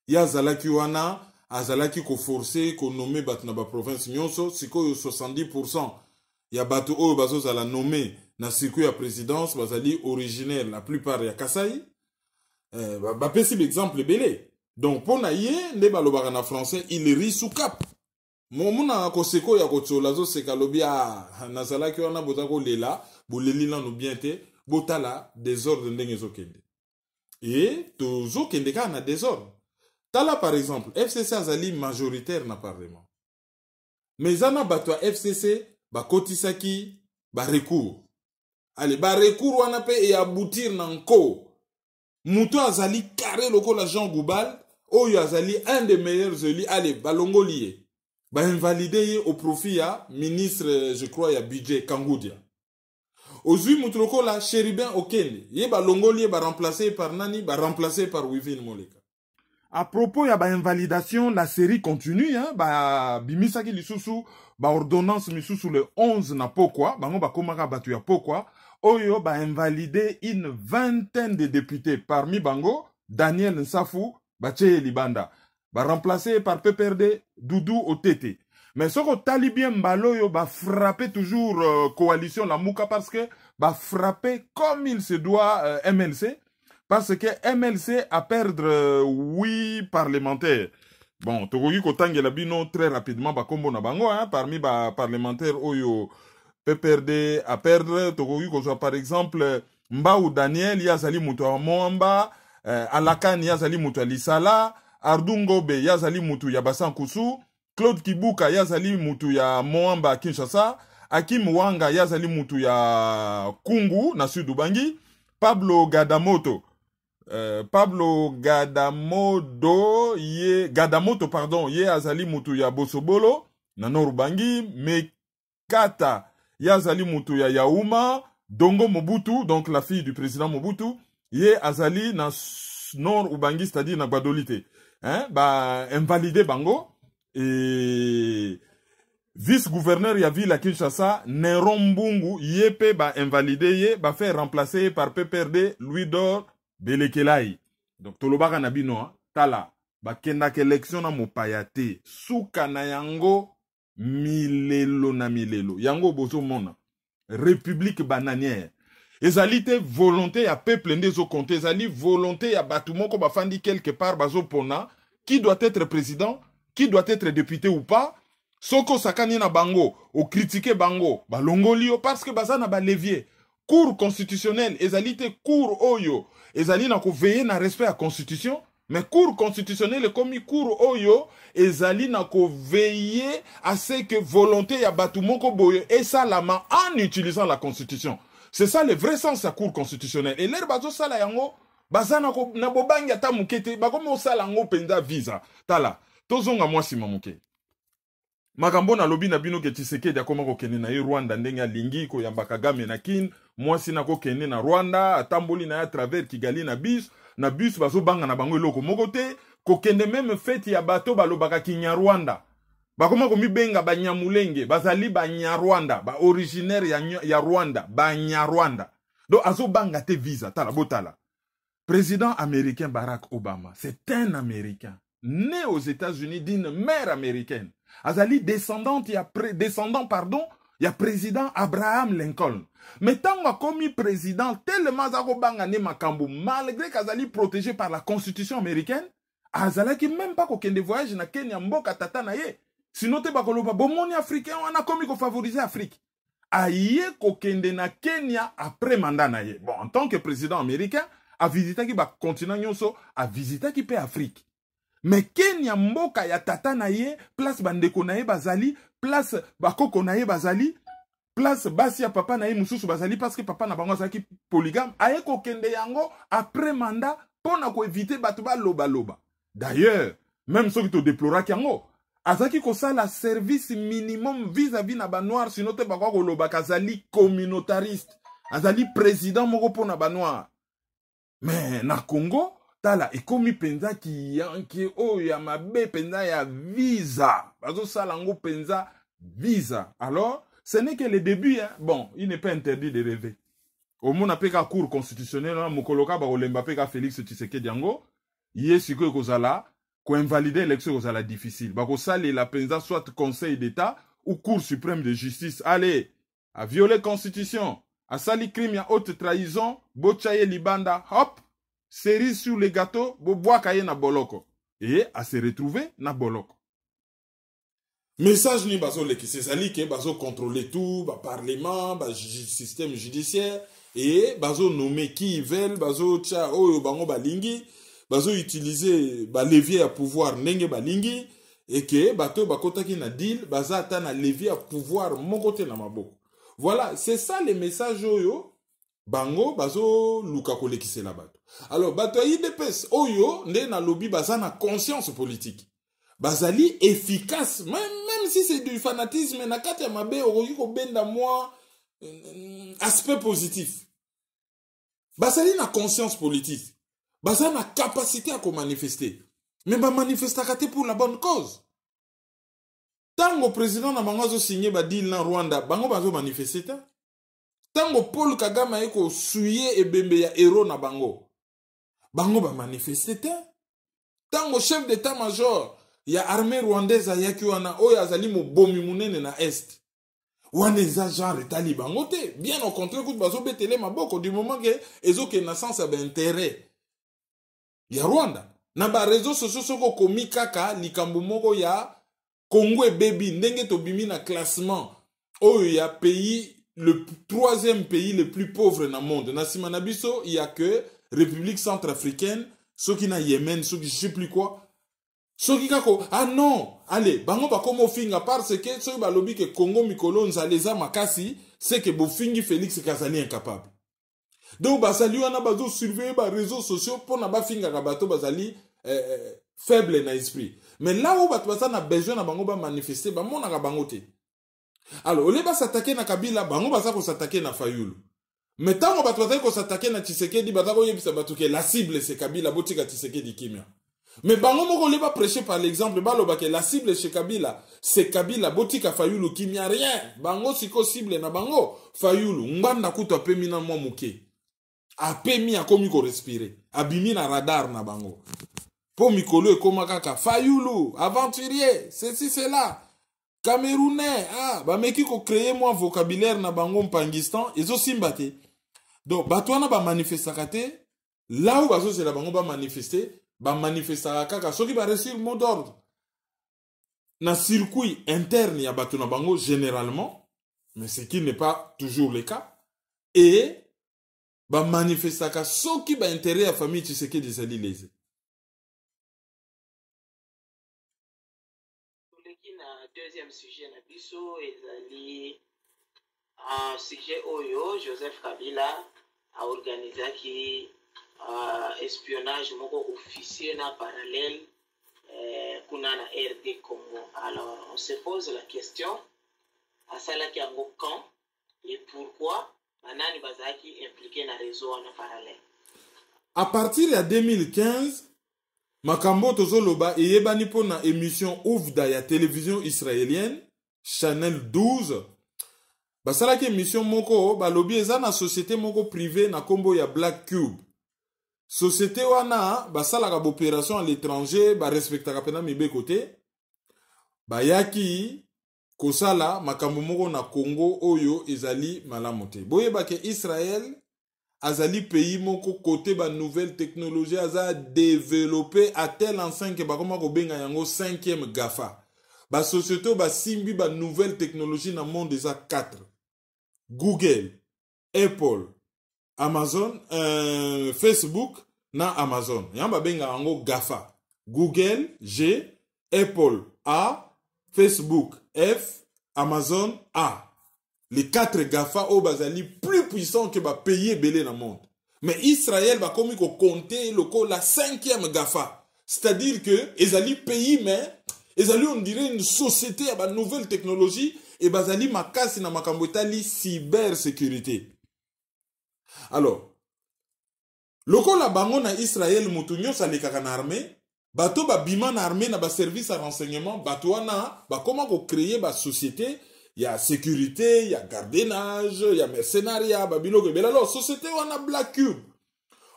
Ya zalaki wana azalaki ko forcer ko nommer bat na ba province nyonso sikoyo 70% ya bato oyo bazo zala nommer na circuit ya présidence bazali originaire la plupart ya Kasai. Ba pesi exemple belé. Donc pona ye nde balobaka na français il rit sous cap. Mona ko seko ya ko tsola zo seka lobia na zalaki wana botako lela boleli na no bien te. Botala désordre ndenge zokende. Et to zokende ka na désordre. Tala par exemple, FCC azali majoritaire na parlement. Mais zana batwa FCC ba kotisaki ba recours. Allez, ba recours wana pe e aboutir na nko. Muto azali carré loko la Jean Goubal, oyo azali un des meilleurs élus, allez, balongo lié. Ba invalidé au profit ya ministre je crois ya budget Kangoudia. Ozui mutroko la Chéribin Okende. Ye ba longoli ba remplacé par Nani, ba remplacé par Wivine Moleka. À propos ya ba invalidation, la série continue, hein, ba bimisaki lisusu, ba ordonnance misusu le 11 na pokwa, bango ba komaka batu ya pokwa, oyo ba invalidé une vingtaine de députés parmi bango, Daniel Nsafou, Bache Libanda, ba remplacé par PPRD Doudou Otete. Mais ce que Talibien Mbaloyo va frapper toujours coalition la Mouka parce que va frapper comme il se doit MLC parce que MLC a perdre 8 parlementaires. Bon, Togogi Kotange la bino très rapidement ba kombo na bango hein, parmi ba parlementaires oyo PPRD a perdre Togogi ko par exemple Mbaou Daniel Yazali Mutu Moamba, Alakan Yazali Mutu Lisala, Ardungobe Yazali Mutu Yabasan Kusu, Claude Kibuka yazali mutu ya Moamba Kinshasa, Akim Wanga yazali mutu ya Kungu na Sud Ubangi, Pablo Gadamoto ye azali mutu ya Bosobolo na Nord Ubangi, Mekata yazali mutu ya Yaouma, Dongo Mobutu donc la fille du président Mobutu, ye azali na Nord Ubangi c'est-à-dire na Badolite, hein, ba invalidé bango. Et vice-gouverneur ya ville à Kinshasa, Neron Mbungu, yepe ba invalidé ye, ba fait remplacer par PPRD Louis-Dor Belekelai. Donc tolobaka na bino, tala, ba kendak élection na mopayate, souka na yango, milelo na milelo. Yango bozo mona, république bananière. Ezalite volonté ya peuple ndezo compte, ezali volonté ya batumoko ba fandi quelque part bazo pona, qui doit être président, qui doit être député ou pas, soko sakani na bango, ou critiquer bango, ba longolio, parce que baza na ba levier. Cour constitutionnel, ezalite cour oyo, ezali na ko veiller na respect à constitution, mais cour constitutionnel comme cour oyo, ezali na ko veiller à ce que volonté ya batumoko boyo, et ça la main en utilisant la constitution. C'est ça le vrai sens de la cour constitutionnelle. Et l'air bazo sala yango, baza na ko na bobangi ata mukete, bakomo sala yango penda visa. Tala. Tozonga mwasi mamuke. Makambo na lobi na bino ke Tshisekedi akoma ko kene na Rwanda ndenge alingi ko yamba Kagame na kin, mwasi na ko kene na Rwanda, atamboli na ya travers Kigali na bus bazo banga na bango eloko moko te, ko kende même fête ya bato balobaka Kinyarwanda. Bakoma ko mibenga ba Nyamulenge, bazali ba Nyarwanda, ba originaire ya Rwanda, ba Nyarwanda. Do azo banga te visa, tala botala. Président américain Barack Obama, c'est un Américain. Né aux États-Unis d'une mère américaine. Azali descendant ya président Abraham Lincoln. Mais tant que commis président, tellement zako bangane makambo, malgré qu'azali protégé par la constitution américaine, azalaki même pas kokende voyage na Kenya mboka tata na ye. Sinon te bakoloba bomoni africain wana komi ko favoriser Afrique. Aye kokende na Kenya après mandat na ye. Bon, en tant que président américain, a visité ki ba continent nyonso, a visité ki pe Afrique. Mais Kenya mboka ya tata na ye, place bandeko na ye bazali, place bakoko na ye bazali, place basi ya papa na ye mususu bazali parce que papa na bango azalaki polygame, aye kokende yango après mandat pona ko éviter bato ba loba loba. D'ailleurs, même ceux qui te déploraki yango, azaki ko sala service minimum vis-à-vis na ba noir sinon te bakwa ko loba kazali communautariste, azali président moko pona ba noir. Mais na Congo tala ekomi penza ki yanki o ya mabe penza ya visa. Bazo salango penza visa. Alors, ce n'est que le début, hein. Bon, il n'est pas interdit de rêver. Au moins, on a fait la cour constitutionnelle, Mokoloka Barolemba Peka Félix Tshisekedi Diango, yé ko kozala, ko invalider l'élection kozala difficile. Bako sali la penza soit conseil d'état ou cour suprême de justice. Allez, à violer la constitution, à sali crime ya haute trahison, bochaye libanda, hop, série sur les gâteaux, bo bois kaye na boloko. Et à se retrouver na boloko. Message ni bazo leki, c'est ça li que bazo contrôler tout, ba parlement, ba système judiciaire, et bazo nommer qui ils veulent, bazo tcha oyo bango balingi, bazo utiliser ba levier à pouvoir nenge balingi, et que bato bakota ki na deal, baza ata na levier à pouvoir mon côté na maboko. Voilà, c'est ça les messages oyo, bango bazo luka koleki c'est la bato. Alors bato IDPS oyo nde na lobby baza na conscience politique. Bazali efficace, même si c'est du fanatisme, na kati ya mabe oroki ko benda moi aspect positif. Bazali na conscience politique. Bazali na capacité à ko manifester. Mais ba manifester kate pour la bonne cause. Tango président na bango zo signé ba deal na Rwanda, bango bazo manifester ta. Tango Paul Kagame eko suye ebembe ya héros na bango. Bango ba manifester ta. Tango chef d'état-major ya armée rwandaise ayaki wana oyo azali mobomi munene na est. Wana eza genre taliban ngote. Bien au contraire kuti bazo betele maboko du moment que ezoke na sens ya intérêt. Ya Rwanda. Na ba réseaux sociaux soko komi kaka likambo moko ya Congo et baby ndenge tobimi na classement oyo ya pays le troisième pays le plus pauvre na monde. Na sima na biso il y a que République centrafricaine, ceux qui na Yémen, ceux qui je sais plus quoi. Soki kako, ah non, allez, bango ba komo finga parce que soki ba lobi que Congo Mikolo nzaleza makasi, c'est que bofingi Félix Kazali incapable. Donc basali wana bazo surveiller ba réseaux sociaux pour na ba finga ka bato bazali faible na esprit. Mais là où bato bazana besoin na bango ba manifester, ba mona ka bango te. Alors, ole ba s'attaquer na Kabila, bango ba ko s'attaquer na Fayulu. Mais tango bato bazali ko s'attaquer na Tshisekedi, batako yebisa bato ke la cible c'est Kabila, botika Tshisekedi kimia. Mais bango moko leba prêcher par l'exemple, baloba ke la cible chez Kabila, c'est Kabila, botika Fayulu qui n'y a rien. Bango siko cible na bango, Fayulu, nganda kuto apemi na mwa muke. Apemi a komi ko respirer. Abimi na radar na bango. Po mikolo e koma kaka, Fayulu, aventurier, ceci, cela. Camerounais, ah, ba meki ko créer moi vocabulaire na bango mpangistan, ezo simbate. Donc, batouana ba manifestakate, là où bazo c'est la bango ba manifester, ba manifestera kaka soki ba reçu mot d'ordre na circuit interne ya bato na bango généralement, mais ce qui n'est pas toujours le cas, et ba manifestaka soki ba intérêt ya famille Tshisekedi ezali lese. Toleki na deuxième sujet na biso ezali un sujet oyo Joseph Kabila a organisé espionnage moko officieux na parallèle kuna na RD Congo. Alors on se pose la question asalaki yango quand et pourquoi banani bazaki impliqué na réseau en parallèle. À partir de 2015 makambo tozoloba eyebani po na émission Ouvda ya télévision israélienne Channel 12 basalaki émission moko balobi eza na société moko privée na kombo ya Black Cube. Société wana basalaka opération à l'étranger ba respectaka pena mibe côté ba yaki kosala makambo moko na Congo oyo ezali malamu te. Boyeba ke Israël azali pays moko côté ba nouvelle technologie aza développé à tel enseigne que ba koma ko benga yango 5e GAFA. Ba société ba simbi ba nouvelle technologie na monde eza 4. Google, Apple, Amazon, Facebook na Amazon. Yamba benga yango GAFA. Google G, Apple A, Facebook F, Amazon A. Les 4 GAFA au bazali plus puissants que ba pays belé dans le monde. Mais Israël va comme compter la 5e GAFA. C'est-à-dire que ezali pays mais ezali on dirait une société à ba nouvelle technologie et bazali makasi na makambo etali cybersécurité. Alors lokola bango na Israël mutu nyonso alekaka na armée, bato ba bima na armée na ba service à renseignement, bato wana ba comment ko créer ba société. Il y a sécurité, il y a gardiennage, il y a mercenariat, babilo que alors société on a Black Cube.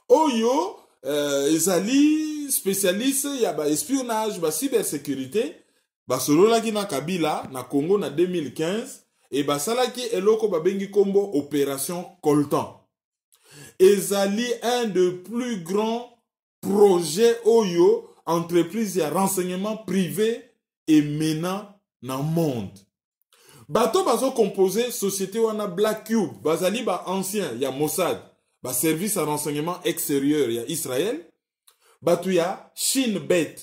Oyo ezali spécialiste, il y a ba espionnage, ba cybersécurité, ba solo la na Kabila na Congo na 2015 et ba salaki eloko ba bengi kombo opération Coltan. Ezali un des plus grands projets oyo entreprise ya renseignement privé et menant dans le monde. Bato bazo composé société wana Black Cube, bazali ba ancien, ya Mossad, ba service à renseignement extérieur, ya Israël. Bato ya Shinbet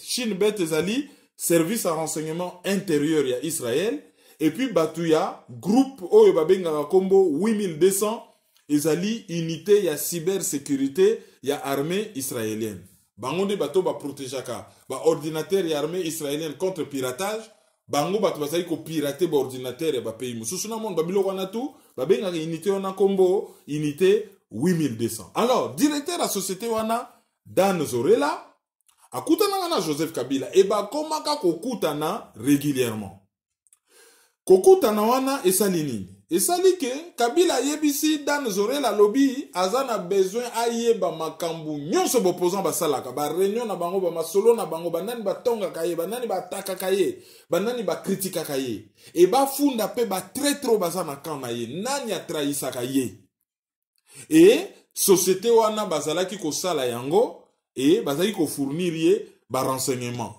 ezali service à renseignement intérieur, ya Israël. Et puis bato ya groupe oyo babenga kombo 8200, ezali unité ya cybersécurité, ya armée israélienne. Bangonde bato ba protégaka, ba ordinateur ya armée israélienne contre piratage. Bango bato bazali ko pirater ba ordinateur ya ba pays mususu na monde babilo wana tout babenga unité wana kombo unité 8200. Alors directeur la société wana Dan Zorela akutana na Joseph Kabila e ba komaka kokutana régulièrement. Kokutana wana esali nini? Esali ke Kabila yebisi Dan Zorela lobby azana besoin ayeba makambu nyonso boposant basalaka ba réunion na bango ba masolo na bango banani batonga kaye banani bataka kaye banani ba kritika kaye e ba funda pe ba traître bazana kana ye nani atraisa kaye et société wana bazalaki ko sala yango et bazali ko fournir ye ba renseignement.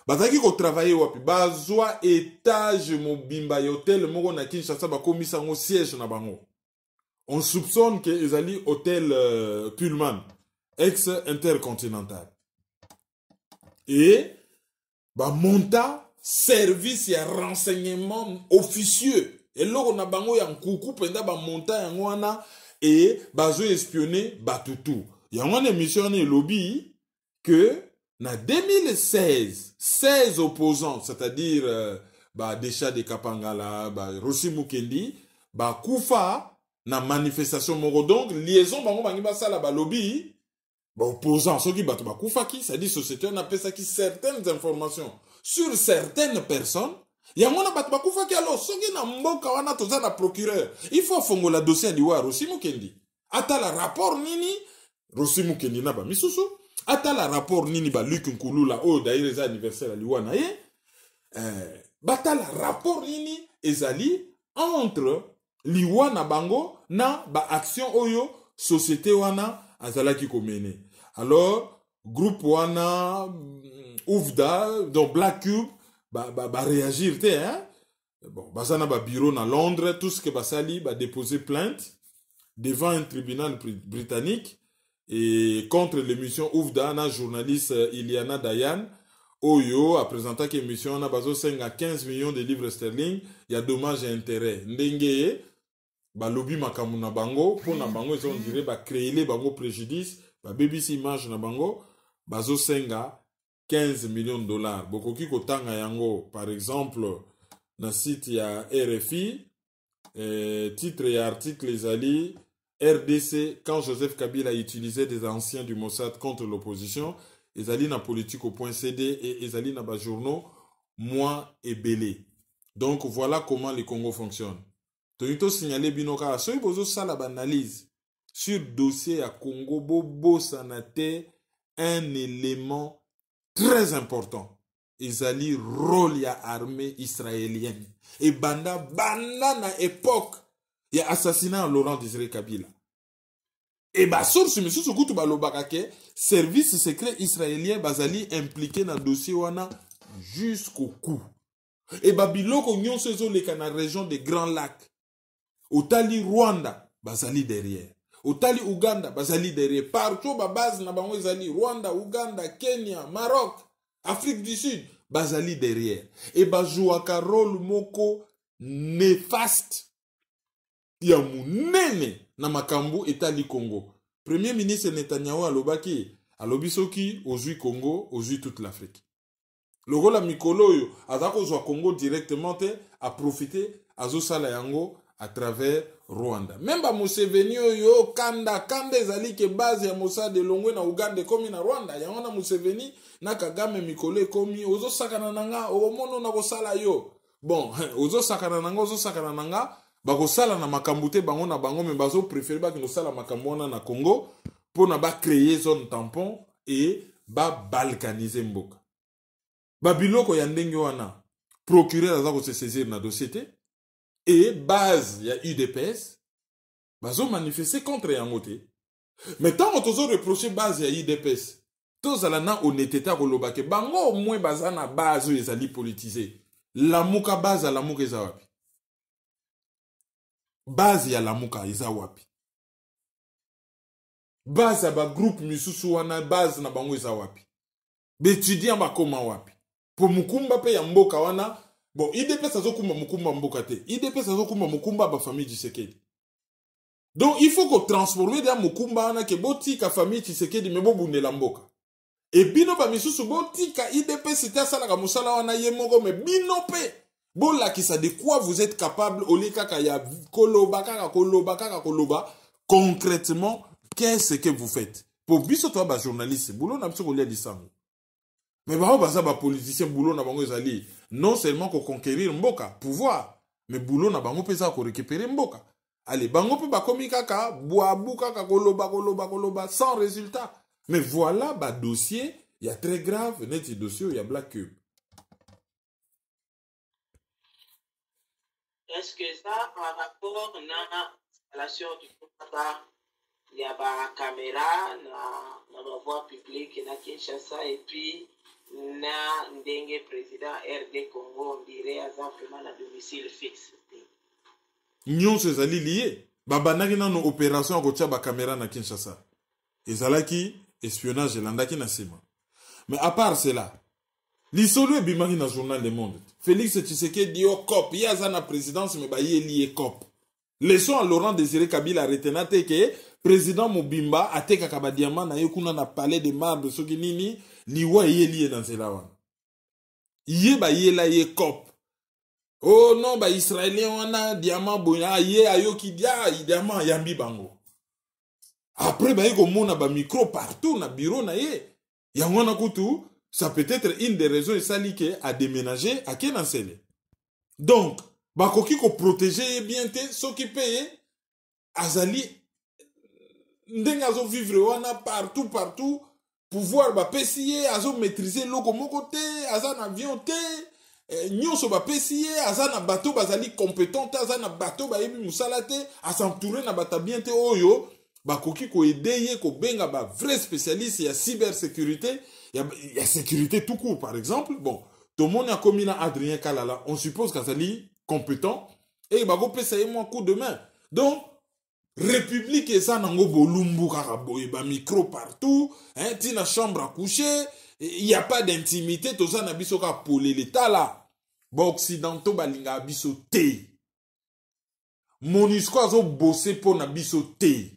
Bazaki ko travailler wapi bazwa étage mobimba hotel moko na Kinshasa ba komisa ngo siège na bango. On soupçonne que ezali hôtel Pullman ex intercontinental. Et ba monta service ya renseignement officieux. Et loko na bango ya nkuku penda ba monta yango wana et bazo espionner batutu. Yango na mission ni lobby que na 2016, 16 opposants, c'est-à-dire Desha de Kapangala, Rossi Mukendi, Koufa, na manifestation moro. Donc, liaison, bango bangi basala lobby, opposants, ceux qui battent Koufa qui, c'est-à-dire société, on appelle ça qui certaines informations sur certaines personnes. Yamona battu Koufa qui alors, ceux qui na mboka wana toza na procureur, il faut fongo la dossier liwa Rossi Mukendi. Ata la rapport nini, Rossi Mukendi na ba misusu. Ata la rapport nini ba Luc Nkulula o d'ailleurs anniversaire liwa na ye bata la rapport nini ezali entre liwa na bango na ba action oyo société wana azalaki komene. Alors groupe wana Oufda donc Black Cube ba réagir te hein. Bon bazana ba bureau na Londres tout ce que basali ba déposer plainte devant un tribunal britannique. Et contre l'émission Oufda, na journaliste Iliana Dayan, Oyo a présenté que l'émission a basé à 15 millions de livres sterling, il y a dommages et intérêts. Ndenge, ba lobby makamuna bango, pour na bango, ils ont dirait, ba créer les bango préjudice, ba BBC image na bango, bazo senga 15 millions de dollars. Bokoki kotanga yango, par exemple, na site ya RFI, titre et article les alliés, RDC, quand Joseph Kabila utilisait des anciens du Mossad contre l'opposition, ils allaient dans politico.cd et ils allaient dans les journaux Moi et Belé. Donc voilà comment le Congo fonctionne. Tonito signalé binoka à ceux qui ça la analyse sur dossier à Congo Bobo Sanate un élément très important. ezali rôle ya armée israélienne. Et banda na époque ya assassinat à Laurent Désiré Kabila. Et ba source misusu kutu balobaka ke service secret israélien bazali impliqué na dossier wana jusqu'au cou. Et ba biloko nyonso ezoleka na région des Grands Lacs. Otali Rwanda bazali derrière. Otali Uganda bazali derrière. Partout ba base na bango ezali Rwanda, Uganda, Kenya, Maroc, Afrique du Sud bazali derrière. Et ba jouaka rôle moko néfaste ya munene na makambo etali Congo. Premier ministre Netanyahu alobaki, alobi soki ozui Congo, ozui toute l'Afrique. Logo la mikolo yo, azako zwa Congo directement te, a profité, azo sala yango à travers Rwanda. Même ba Museveni yo, kanda ezali ke base ya Mossad de Longwe na Uganda komi na Rwanda, yango na Museveni, na Kagame mikolo komi, ozo sakana nanga, omono na kosala yo. Bon, ozo sakana nanga, bakosala na makambo te bango na bango, mais bazo préféré ba kosala makambo na Congo pour na ba créer zone tampon et ba balkaniser mboka. Ba biloko ya ndenge wana procureur azako se saisir na dossier te et base ya UDPS bazo manifester contre yango te. Mais tant que tozo reprocher base ya UDPS, tozala na honnêteté koloba ke bango au moins baza na base ezali politisé. Lamuka base ya lamuka eza wapi? Base ya lamuka eza wapi? Base ya ba groupe misusu wana base na bango eza wapi? Betudiant bakoma wapi? Po mukumba pe ya mboka wana, bon, IDPS azokuma mukumba mboka te. IDPS azokuma mukumba ba famille Tshisekedi. Donc il faut qu'on transforme dans mukumba wana ke botika famille Tshisekedi me bobundela mboka. Et bino ba misusu botika IDPS c'était ça la musala wana yemoko me bino pe. Bon là qui ça de quoi vous êtes capable au kaka ya koloba koloba concrètement qu'est-ce que vous faites? Pour biso toi ba journaliste, boulot na biso ko lia disango. Mais bah baza ba politicien boulot na bango ezali non seulement ko conquérir mboka, pouvoir, mais boulot na bango pesa ko récupérer mboka. Allez, bango pe ba komi kaka boabu kaka koloba sans résultat. Mais voilà ba dossier, il y a très grave, net dossier il y a Black Cube. Est-ce que ça en rapport na installation du papa il y a ba caméra na la voie publique na Kinshasa et puis na ndenge président RD Congo on dirait à vraiment na domicile fixe. Nyonso ezali lié. Babanaki na no opération ko tia ba caméra na Kinshasa. Ezalaki espionnage landaki na sima. Mais à part cela, l'isolo e bimaki na journal Le Monde. Félix Tshisekedi yo cop, yaza na présidence me ba ye lié cop. Leçon à Laurent Désiré Kabila retenate que président Mobimba ateka kabadiama na yekuna na palais de marbre soki nini liwa ye lié dans cela wana. Ye ba ye la ye cop. Oh non ba israélien wana diamant boya ye ayoki dia diamant yambi bango. Après ba yeko mona ba micro partout na bureau na ye. Yangona kutu ça peut être une des raisons et ça lié à déménager à Kenansele. Donc bakoki ko protéger bien te ceux qui payent azali ndenga azo vivre wana partout pouvoir ba pesier azo maîtriser loko moko te azana avion te nyonso ba pesier azana bateau bazali compétent azana bateau ba yebi musala te s'entourer na bata bien te oyo bakoki ko aider ko benga ba vrai spécialiste ya cybersécurité ya sécurité tout court par exemple. Bon, tout le monde a commis na Adrien Kalala, on suppose qu'azali compétent et bako pesa moi coup de main. Donc République et ça nango bolumbu karaboye ba micro partout, hein, tina chambre à coucher, il y a pas d'intimité, tout ça na biso ka polé l'état là. Bon occidentaux balinga biso te. Monusco azo bosser pour na biso te.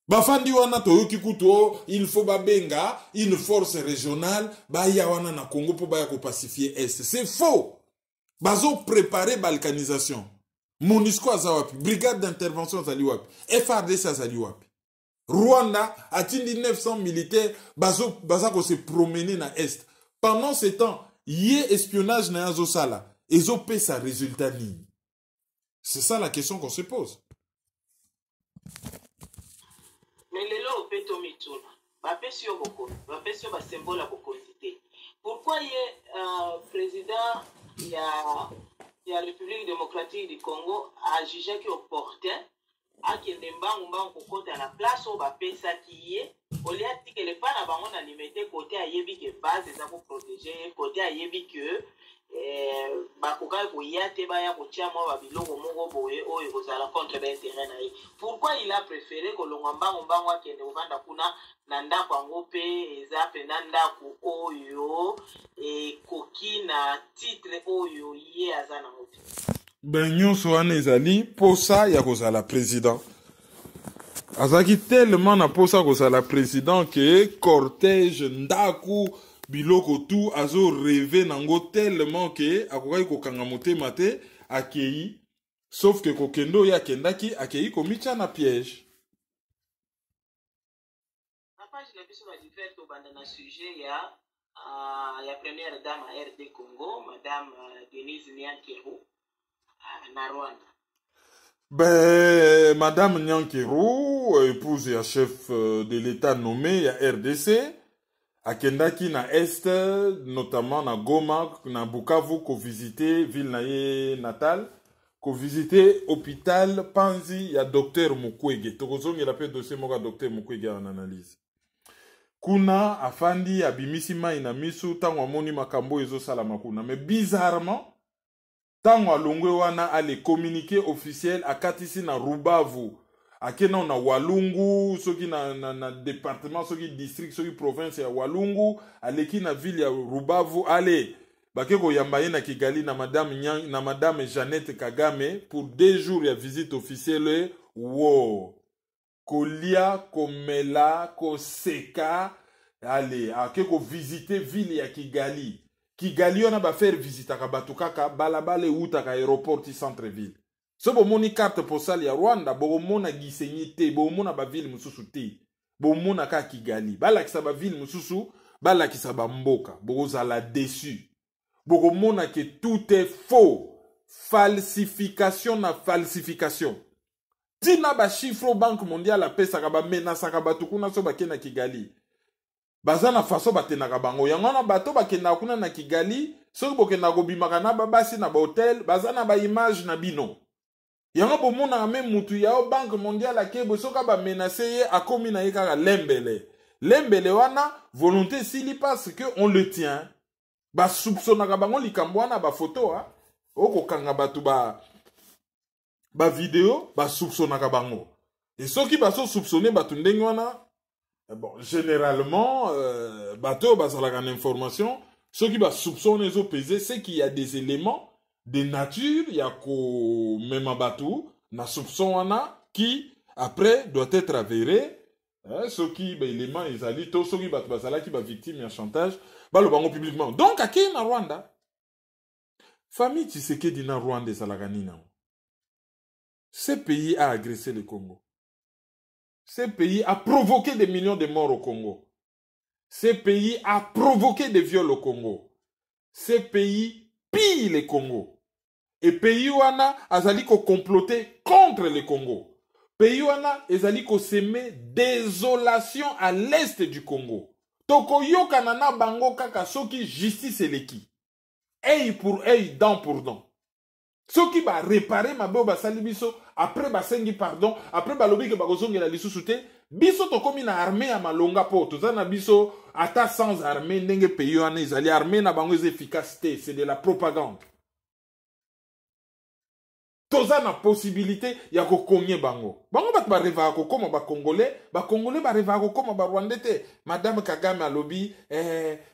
Bafandi wana toyoki kuto, il faut babenga une force régionale ba ya wana na Congo pour ba ya ko pacifier est. C'est faux. Bazo préparer balkanisation. MONUSCO azawapi, brigade d'intervention azaliwapi, FRDC azaliwapi. Rwanda atindi 900 militaires bazako se promener na est. Pendant ce temps, yé espionnage na yazo sala, ezo pe sa résultat ni. C'est ça la question qu'on se pose. Mais les lois au péto mituna, bapesi yo boko, bapesi yo ba symbole ya bokondité. Pourquoi il est président de la République démocratique du Congo a jugé qu'il est opportun à qu'il y ait la place où il au lieu de que les pannes à limiter côté à Yebi que base pour protéger, côté à Yebi que pourquoi il a préféré que l'on nanda kwango pe ezape nanda ku oyo e koki na titre oyo ye azana ngote ben nyonso wana ezali posa ya kozala président azalaki tellement na posa kozala président ke cortège ndaku biloko tu azo rêve nango tellement ke akokaki kokanga motema te akei sauf que kokendo oyo akendaki akei komitya na piège. Je n'ai pas diffère au bandana sujet ya première dame à RD Congo, madame Denise Nyankeru, na Rwanda. Ben, madame Nyankeru, épouse et chef de l'État nommé à RDC, à Kendaki na Est, notamment na Goma, na Bukavu, ko visité ville naye natale, ko visité hôpital Panzi ya docteur Mukwege. Tokozongi la pe dossier moka docteur Mukwege en analyse. Kuna afandi abimisi mai na misu tango amoni makambo ezosala kuna mais bizarrement tango alongwe wana ale communiqué officiel akatisi na Rubavu akena na Walungu soki na département soki district soki province ya Walungu aleki na ville ya Rubavu ale bakeko yambaye na Kigali na madame Jeannette Kagame pour 2 jours ya visite officielle wow. Kolia, komela, koseka, allez, ko visiter ville ya Kigali. Kigali on a ba faire visite à Batukaka, balabale utaka aéroport ti centre ville. So bo moni carte postale ya Rwanda, bo mona gisenyi te, bo mona ba ville mususu te. Bo mona ka Kigali. Bala kisa ba ville mususu, bala kisa ba mboka, bo zala déçu. Bo mona que tout est faux. Falsification na falsification. Tina ba chiffre banque mondiale a pesa ka ba menace ka batu kuna so bakena Kigali. Bazana faso batenaka bango. Yangona bato bakena kuna na Kigali, so bokena go bimaka na babasi na ba hotel, bazana ba image na bino. Yango bomona même mutu ya banque mondiale a kebo so ka ba menacer ye akomi na yeka lembele. Lembele wana volonté sili parce que on le tient. Ba soupçonna ka bango likambo wana ba photo ha. Oko kanga batu ba vidéo ba soupçonnaka bango et ceux qui baso soupçonner batu ndenge wana bon généralement bato bazalaka en information ceux qui ba soupçonner zo peser c'est qu'il y a des éléments de nature ya ko mema batu na soupçon wana qui après doit être avéré ceux qui ba éléments ezali to ceux qui batu bazala qui ba victime ya chantage ba lo bango publiquement donc akei na Rwanda famille Tshisekedi na Rwanda ezalaka nina. Ce pays a agressé le Congo. Ce pays a provoqué des millions de morts au Congo. Ce pays a provoqué des viols au Congo. Ce pays pille le Congo. Et pays wana azali ko comploter contre le Congo. Pays wana azali ko semer désolation à l'est du Congo. Toko yoka nana bango kaka soki justice eleki. Œil pour œil, dent pour dent. Ceux qui va réparer ma boba salibiso après ba sengi pardon après ba lobi ke ba kozongi la lisusu te biso to komi na armée ya malonga po to na biso ata sans armée ndenge pays wana ezali armée na bango efficacité c'est de la propagande toza na possibilité ya ko konye bango bat ba reva ko koma ba congolais ba reva ko koma ba rwandais te madame Kagame alobi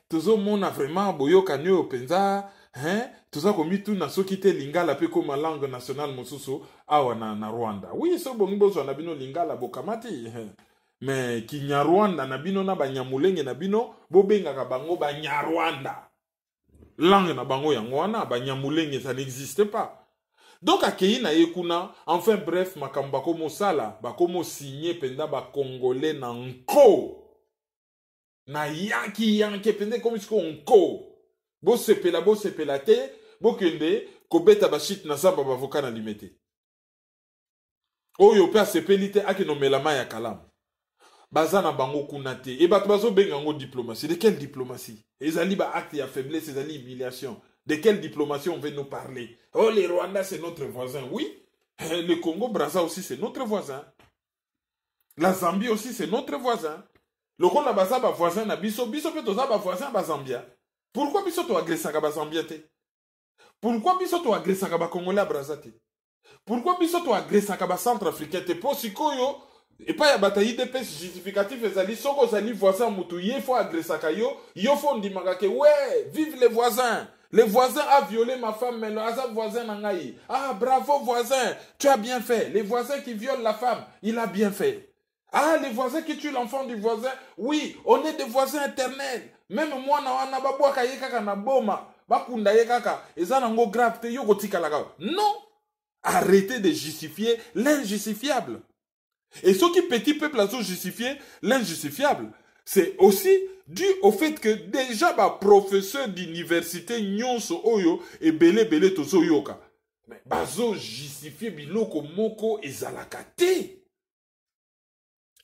tozo mona vraiment boyoka nyo penza toza komitu na soki te lingala pe koma langue nationale mosusu awa na Rwanda. Oui, so bongi bozo na bino lingala bokamati. Mais Kinyarwanda na bino na banyamulenge na bino bobenga bango banyarwanda. Langue na bango yango wana banyamulenge ça n'existe pas. Donc akei na yekuna enfin bref makambo bakomo sala bakomo signer penda ba congolais na nko. Na yanki pende comme ce nko. Bo sepela te, bo kende, kobeta bashit na zamba bavoka na limete. Oyo pe sepelite ake no melama ya kalamu. bazana bango kunate et bato bazo bengango diplomatie. De quelle diplomatie? Ezali ba acte ya faiblesse, ezali humiliation. De quelle diplomatie on veut nous parler? Oh, les Rwandais c'est notre voisin. Oui, le Congo Brazza aussi c'est notre voisin. La Zambie aussi c'est notre voisin. Le Congo Brazza ba voisin na biso pe toza ba voisin ba Zambia. Pourquoi biso to agressaka ba Zambia te? Pourquoi biso to agressaka ba Congolais Brazza te? Pourquoi biso to agressaka ba Centrafricain te? Po sikoyo et pas ya bataille de paix justificatif ezali soko zali voisin mutu ye faut agressaka yo faut ndimaka ke ouais, vive les voisins. Le voisin a violé ma femme, mais le hasard voisin nangaï. Ah, bravo voisin, tu as bien fait. Les voisins qui violent la femme, il a bien fait. Ah, les voisins qui tuent l'enfant du voisin, oui, on est des voisins éternels. Même moi, na babwa ka yekaka na boma, bakunda yekaka, ezanango grave te yoko tika laka. Non, arrêtez de justifier l'injustifiable. Et ce qui petit peuple a justifié l'injustifiable, c'est aussi dû au fait que déjà ba professeur d'université nyonso oyo et belé tozo yoka. Mais bazo justifié biloko moko ezalaka te.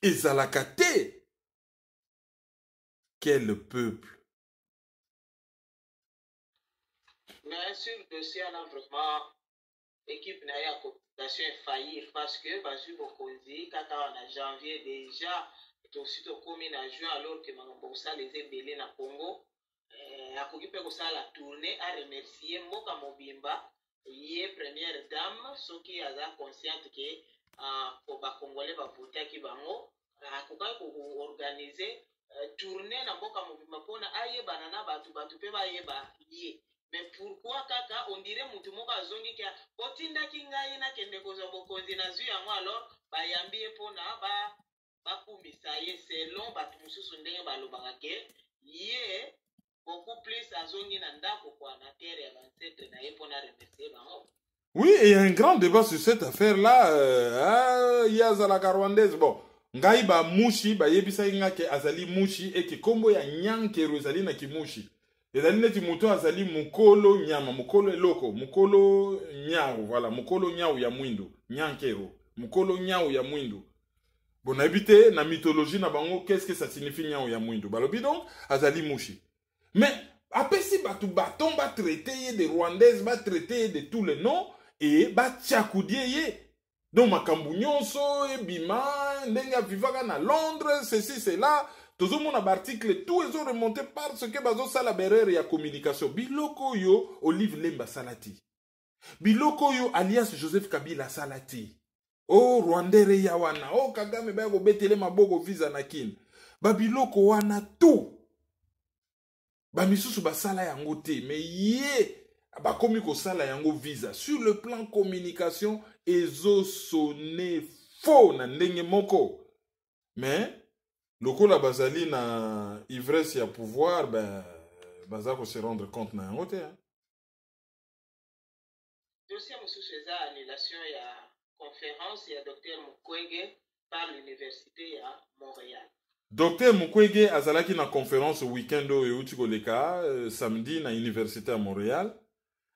Ezalaka te. Quel peuple. Mais sur le dossier, là, vraiment, l'équipe n'a pas cooptation faillir parce que, parce que, quand on a janvier déjà, et ensuite on commis en juin alors que Mambosa les ébélés na Congo, a occupé comme ça la tournée à remercier Moka Mobimba, yé première dame, ce qui a consciente que pour les Congolais va voter qui bango, a organiser tournée na Moka Mobimba pour na aye banana batu pe ba yeba yé. Mais pourquoi kaka on dirait mutu moko azongi kia otinda kingai na kende koza bokonzi na zu yango alors bayambi epona bakumisa ye selon batu mususu ndenge balobaka ke ye beaucoup plus azongi na ndako kwa na terre ya ancêtre na ye mpona remercier bango. Oui, et il y a un grand débat sur cette affaire-là. Il y a Zalaka Rwandaise. Bon, ngai ba mushi ba yebisa inga ke azali mushi et ke kombo ya nyankero ezali na kimushi. Ezali neti muto azali mukolo nyama, mukolo eloko, mukolo nyau, voilà, mukolo nyau ya mwindu, nyankero, mukolo nyau ya mwindu. Bon, habité na mythologie na bango, qu'est-ce que ça signifie nyau ya mwindu? Balobi donc, azali mushi. Mais, après si batu baton ba traité de Rwandaises, ba traité de tous les noms, et ba tchakoudie ye. Donc, makambu nyonso, e bima, ndenga vivaka na Londres, ceci, cela. Tout le monde a article, tout ils ont remonté parce que bazo sala berere ya communication. Biloko yo Olive Lemba salati. Biloko yo alias Joseph Kabila salati. Oh Rwandere ya wana. Oh Kagame ba go betele maboko visa na kin. Ba biloko wana tout. Ba misusu ba sala yango te mais ye ba komi ko sala yango visa sur le plan communication ezo sonné faux na ndenge moko. Mais lokola bazali na ivresse ya pouvoir, ben, bazako se rendre compte na yango te. Dossier mosusu eza annulation ya conférence ya Dr Mukwege par l'université ya Montréal. Dr Mukwege azalaki na conférence week-end oyo euti koleka samedi na université ya Montréal.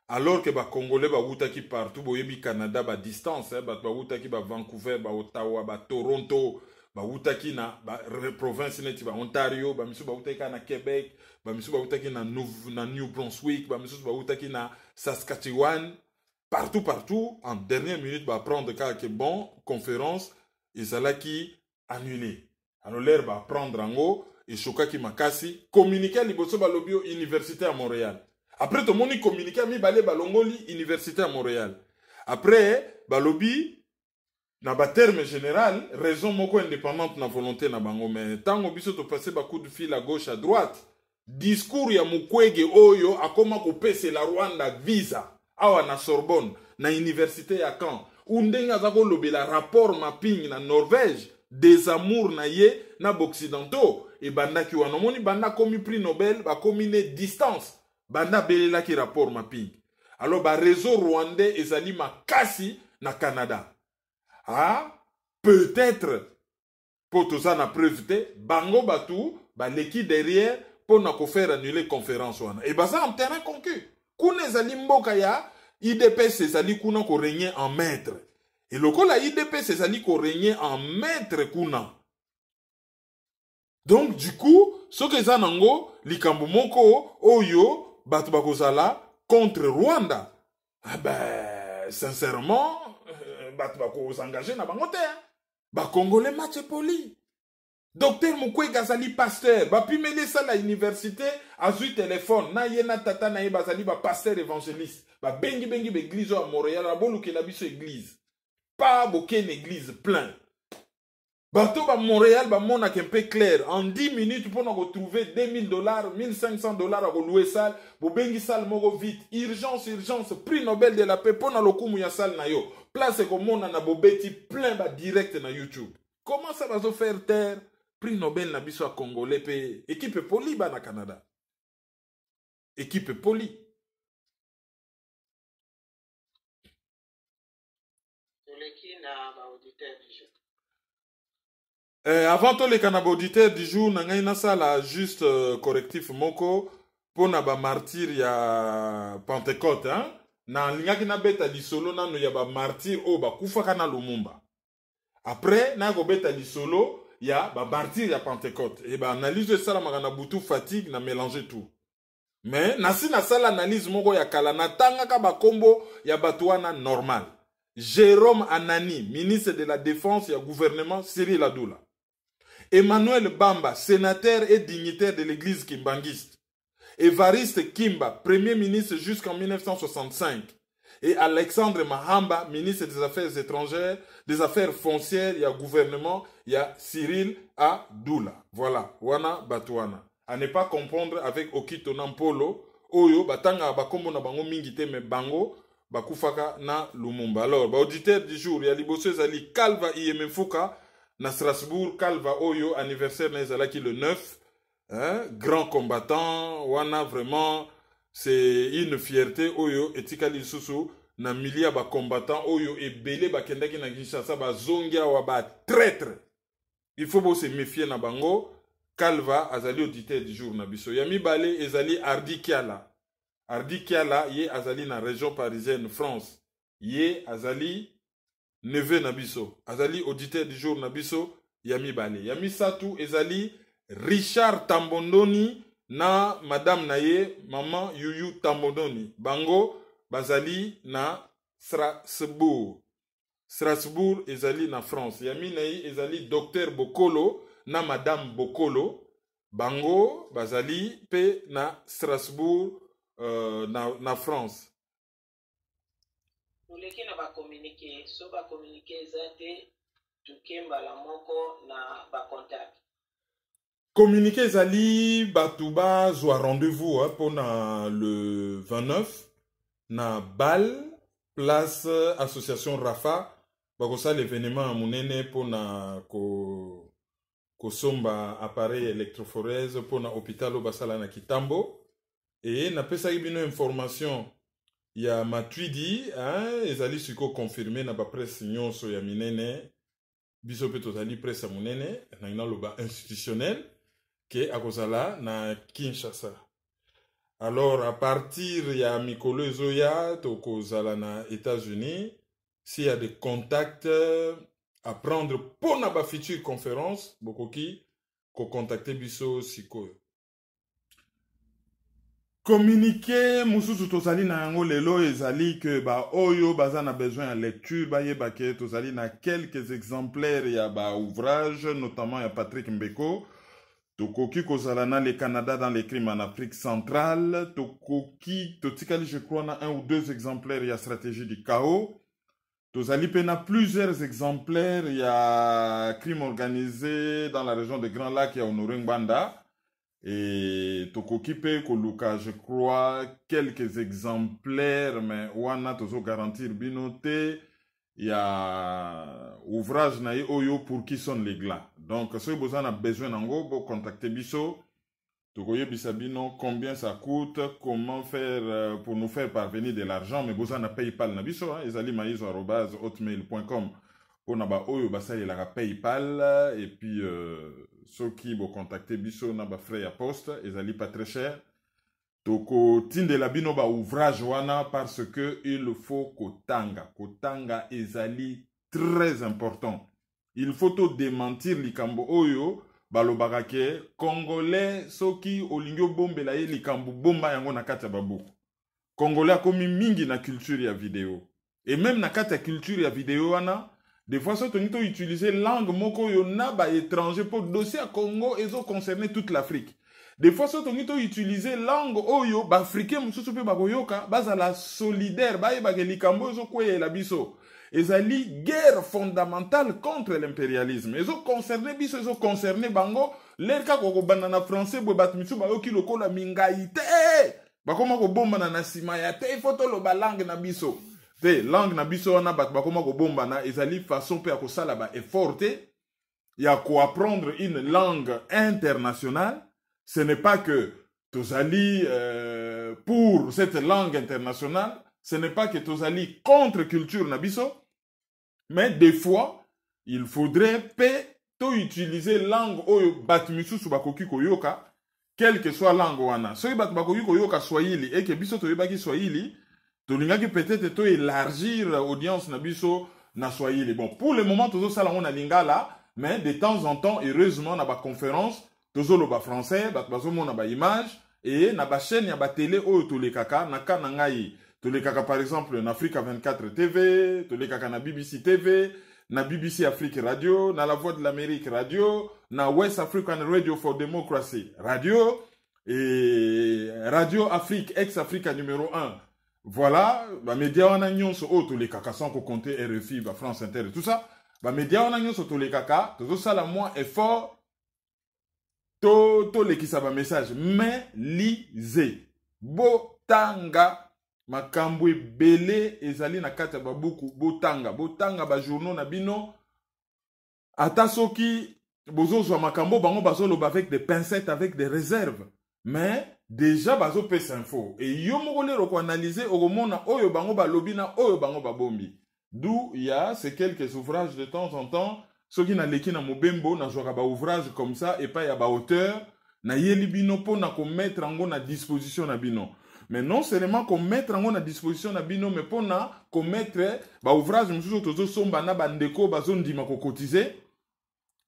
Alors que ba Congolais ba wutaki partout, boyebi Canada ba distance, ba wutaki ba Vancouver, ba Ottawa, ba Toronto, ba wutaki na ba province neti ba Ontario, ba misu ba wutaki na Québec, ba misu ba wutaki na New Brunswick, ba misu ba wutaki na Saskatchewan, partout en dernière minute ba prendre que bon conférence et ça qui annulé. Alors l'air va prendre en haut et chokaki makasi communiquer liboso ba lobio université à Montréal. Après tout le monde communiqué mi balé balongoli université à Montréal. Après balobi na ba terme général, raison moko indépendante na volonté na bango mais tango biso to passer ba coup de fil à gauche à droite. Discours ya Mukwege oyo akoma ko pese la Rwanda visa awa na Sorbonne na université ya Caen. Undenga zako lobela rapport mapping na Norvège des amours na ye na occidentaux et banda ki wana moni banda komi prix Nobel ba komi ne distance banda belela ki rapport mapping. Alors ba réseau rwandais ezali makasi na Canada. Ah, peut-être, pour tout ça, na preuve te, bango batu, ba l'équipe derrière, pour na ko faire annuler conférence wana. Et bah ça en terrain conquis. Kune zali mboka ya, IDPS zali kuna ko régner en maître. Et loko la IDPS zali ko régner en maître kuna. Donc du coup soki eza nango likambo moko oyo bato bakozala contre Rwanda, ah ben sincèrement bato bakozengage na bango te, bakongole match poli. Docteur Mukwege azali pasteur, bapimeli sala université azui téléphone na ye na tata na ye bazali ba pasteur évangéliste, ba bengi l'église à Montréal, la boluke la biso église. Pas boké l'église plein. Bateau ba Montréal ba mona un peu clair en 10 minutes pour nous retrouver $2000, $1500 à louer salle, bo bengi salle moko vite, urgence, prix Nobel de la paix pour na lokumu ya salle na yo. Place comme mona na bobeti plein ba direct na YouTube. Comment ça va se faire taire? Prix Nobel na biso à Congolais pe équipe poli ba na Canada. Équipe poli. Avant tous les canaux auditeurs du jour, nangai na sala juste correctif moko pour na ba martyr ya Pentecôte, hein? Na lingaki na beta lisolo na no ya ba martyr o ba kufaka na Lumumba. Après na go beta lisolo ya ba martyr ya Pentecôte. Et ba analyse ça la magana butu fatigue na mélanger tout. Mais nasi na sala analyse moko ya kala na tanga ka ba kombo ya batuana normal. Jérôme Anani, ministre de la Défense et gouvernement Cyril Adoula. Emmanuel Bamba, sénateur et dignitaire de l'église kimbangiste. Évariste Kimba, premier ministre jusqu'en 1965. Et Alexandre Mahamba, ministre des Affaires étrangères, des Affaires foncières, il y a gouvernement, il y a Cyril Adoula. Voilà, wana batuana. À ne pas comprendre avec Okito Nampolo, Oyo, batanga bakombo na bango mingite me bango, bakufaka na Lumumba. Alors, auditeur du jour, il y a Liboso Zali Kalva Iemefuka, na Strasbourg, Kalva Oyo, anniversaire Nezalaki le 9, hein, grand combattant, wana vraiment, c'est une fierté, Oyo, etikali susu, na milia ba combattant, Oyo, et belé ba kendaki na Kinshasa, ba zongia wa ba traître. Il faut beau se méfier na bango, Kalva, azali auditeur du jour na biso. Yami Balé, ezali Ardi Kiala. Ardi Kiala, ye azali na région parisienne, France. Ye azali neveu Nabiso. Azali auditeur du jour Nabiso, Yami Balé. Yami Satou, ezali Richard Tambondoni, na madame naye, maman Yuyu Tambondoni. Bango, bazali na Strasbourg. Strasbourg, ezali na France. Yami naye, ezali docteur Bokolo, na madame Bokolo. Bango, bazali, pe na Strasbourg, na France. Uleki na ba communiquer, so ba communiquer zate tukemba la moko na ba contact. Communiquer zali batuba zwa rendez-vous pour le 29 na Bal place association Rafa bakosa l'événement munene pour na ko somba appareil électrophorèse pour na hôpital basala na Kitambo. Et na pesa bino information ya Matuidi, hein, ezali siko confirmé na ba presse nyonso ya minene biso pe tozali presse munene na ina loba institutionnel ke akozala na Kinshasa. Alors à partir ya mikolo ezoya tokozala na États-Unis, s'il y a des contacts à prendre pour na ba future conférence bokoki ko contacter biso sikoyo. Communiquer mususu tozali na yango lelo ezali que ba oyo baza na besoin de lecture ba yeba ke tozali na quelques exemplaires ya ba ouvrage notamment ya Patrick Mbeko tokoki kozala na le Canada dans les crimes en Afrique centrale tokoki totikali je crois na 1 ou 2 exemplaires ya stratégie du chaos tozali pe na plusieurs exemplaires ya crime organisé dans la région de Grand Lac ya Honoré Ngbanda. Et tokoki pe koluka je crois quelques exemplaires mais wana tozo garantir binote ya ouvrage na oyo pour qui sonne les glas. Donc si vous en avez besoin nango bo contacter biso tokoye bisabino combien ça coûte, comment faire pour nous faire parvenir de l'argent mais vous en avez PayPal na biso hein, ezali@hotmail.com pour na ba oyo basali la PayPal et puis ceux qui vont contacter biso na ba frais à poste ezali pas très cher toko tinde la bino ba ouvrage wana parce que il faut kotanga ezali très important il faut to démentir likambo oyo balobaka ke congolais soki olingi obombela ye likambo bomba yango na kati ya babuku. Congolais akomi mingi na culture ya vidéo. Et même na kati ya culture ya vidéo wana, des fois so tongi to utiliser langue moko yo na ba étranger pour dossier à Congo ezo concerner toute l'Afrique. Des fois so tongi to utiliser langue oyo ba africain mususu pe bakoyoka bazala solidaire ba yebake likambo ezo kweyela biso. Ezali guerre fondamentale contre l'impérialisme. Ezo concerner biso, ezo concerner bango. Lerka koko banana français bwe batmisu ba yoki lokola mingaite. Bakoma ko bomba na nasima ya te foto lo ba langue na biso. Te langue na biso wana bat bakoma ko bomba na ezali façon pe ko sala ba effort te. Ya ko apprendre une langue internationale. Ce n'est pas que tozali pour cette langue internationale. Ce n'est pas que tozali contre culture na biso. Mais des fois, il faudrait utiliser langue oyo batmisu subakoki koyoka, quelle que soit langue wana. Soki batbakoki koyoka Swahili et que biso toyebaki Swahili, tolingaki peut-être to élargir l'audience na biso na Swahili. Bon, pour le moment tozo sala on a lingala, mais de temps en temps heureusement na ba conférence tozo lo ba français, bazo mona ba image et na ba chaîne ya ba télé oyo tolekaka na kana ngai. Tolekaka par exemple na Africa 24 TV, tolekaka na BBC TV, na BBC Afrique Radio, na La Voix de l'Amérique Radio, na West African Radio for Democracy Radio, et Radio Afrique, ex-Africa numéro 1. Voilà, ba média wana nyonso o tolekaka sans ko compter RFI, ba France Inter et tout ça. Ba média wana nyonso tolekaka, tozo sala moins effort to lekisa ba message, mais lisez. Botanga makambo ebele ezali na kati ya babuku botanga ba journaux na bino ata soki bozozwa makambo bango bazoloba avec des pincettes, avec des réserves, mais déjà bazo pesa info et yo moko lero ko analyser okomona oyo bango balobi na oyo bango babombi. D'où il y a ces quelques ouvrages de temps en temps soki na leki na mobembo na zwaka ba ouvrage comme ça et pas ya ba auteur na yeli bino po na ko mettre ngo na disposition na bino. Mais non seulement qu'on mette en disposition na bino, mais pour na qu'on mette ba ouvrage mususu tozo somba na bandeko bazon di mako cotiser.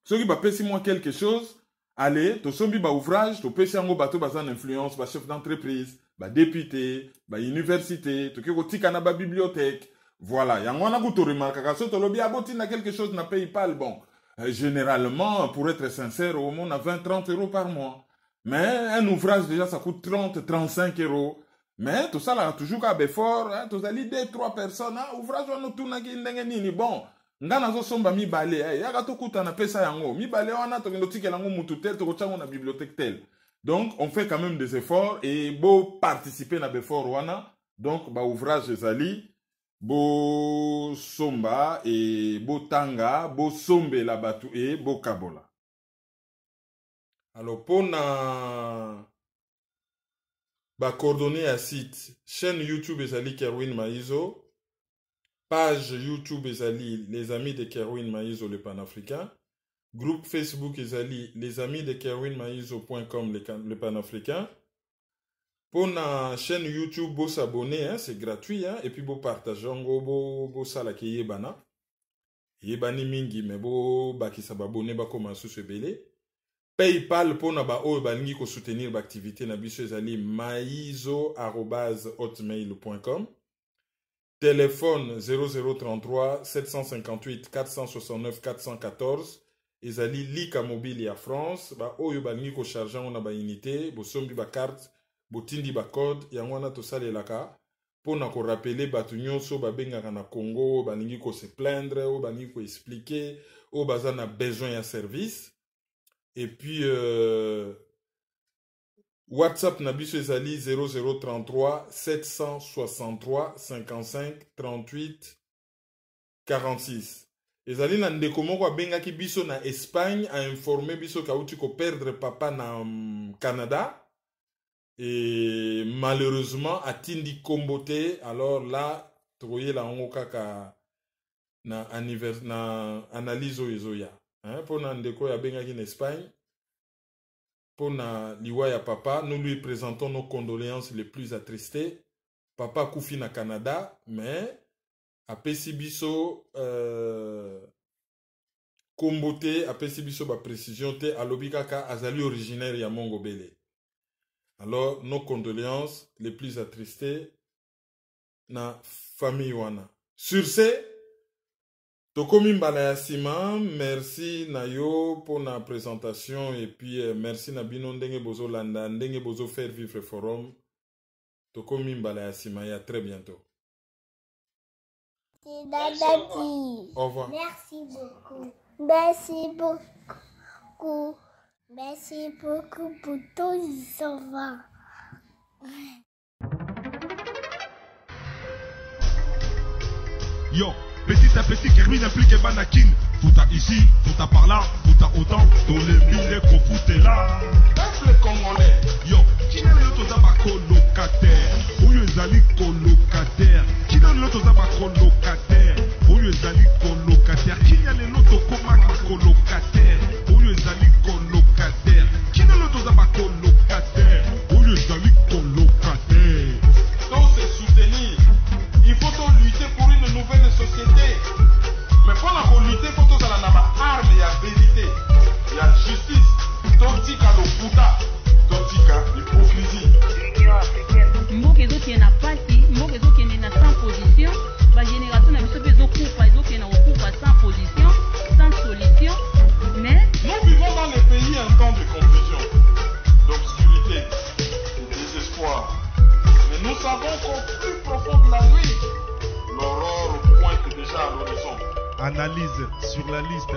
Ce qui va pesi moi quelque chose, allez, to sombi ba ouvrage, to pesi ngo bato bazan influence, ba chef d'entreprise, ba député, ba université, to keko tika na ba bibliothèque. Voilà, yango na ko to remarquaka so to lobi aboti na quelque chose na PayPal bon. Généralement, pour être sincère, au moins on a 20-30 euros par mois. Mais un ouvrage déjà ça coûte 30-35 euros. Mais tout ça là toujours qu'à Befort, tout allez 2-3 personnes, ouvrage on tout na ndenge nini bon. Ngana zo somba mi balé, yaka to kuta na pesa yango. Mi balé wana to ngendo tikela ngo mutu tel to kochango na bibliothèque tel. Donc on fait quand même des efforts et beau participer na Befort wana. Donc ba ouvrage ezali bo somba et bo tanga, bo sombe la batu et bo kabola. Alors pour na ba coordonner à site chaîne YouTube ezali Kerwin Maizo, page YouTube ezali les amis de Kerwin Maizo le panafricain, groupe Facebook ezali les amis de Kerwin Maizo.com le panafricain. Pour na chaîne YouTube bo s'abonner hein, c'est gratuit hein, et puis bo partager bo sala ki yebana yebani mingi mais bo bakisa babone ba commencer se belé. PayPal pour na ba o balingi ko soutenir ba activité na biso ezali maizo@hotmail.com. Téléphone 0033 758 469 414 ezali Lika Mobile ya France ba oyo balingi ko charger on na ba unité bo sombi ba carte bo tindi ba code yango na to salelaka pour na ko rappeler batu nyonso ba bengaka na Congo balingi ko se plaindre ou balingi ko expliquer ou bazana besoin ya service. Et puis, WhatsApp Nabiso ezali 0033 763 55 38 46. Ezali na ndeko moko abengaki biso na Espagne a informé biso kauti ko perdre papa na Canada. Et malheureusement, atindi kombote. Alors là, troye la ongo kaka na analyse oyezoya. Pour Nandeko ya bengaki en Espagne, pour na liwa ya papa, nous lui présentons nos condoléances les plus attristées. Papa koufi na Canada, mais a pesi biso kombo te apesi biso ba précision te alobi kaka azali originaire ya Mongobele. Alors nos condoléances les plus attristées na famille wana. Sur ce, tokomi mbala ya sima, merci na yo pour la présentation et puis merci na bino ndenge bozo landa, ndenge bozo faire vivre forum. Tokomi mbala ya sima, et à très bientôt. Au revoir. Merci beaucoup. Merci beaucoup. Merci beaucoup pour tous. Au revoir. Yo, petit à petit, Kermine implique Banakin. Fouta ici, fouta par là, fouta autant. Dans les mille qu'on foutait là. Peuple congolais. Yo, qui n'a le toza ba colocataire? Oyo ezali colocataire. Qui n'a le toza ba colocataire? Oyo ezali colocataire. Qui n'a le loto koma ba colocataire? Oyo ezali colocataire. Qui n'a le toza ba colocataire? Oyo ezali colocataire. Donc c'est soutenir. Il faut lutter pour une nouvelle société. Mais pour la lutter, il faut que la arme et la vérité. Il y a justice. Tontika le puta. Tontika l'hypocrisie. Mboka qui est na parti, mboka qui est na sans position, la génération n'a pas besoin de qui est na sans position, sans solution. Mais nous vivons dans les pays un temps de confusion, d'obscurité, de désespoir. Mais nous savons qu'au plus profond de la nuit, l'aurore pointe déjà à l'horizon. Analyse sur la liste.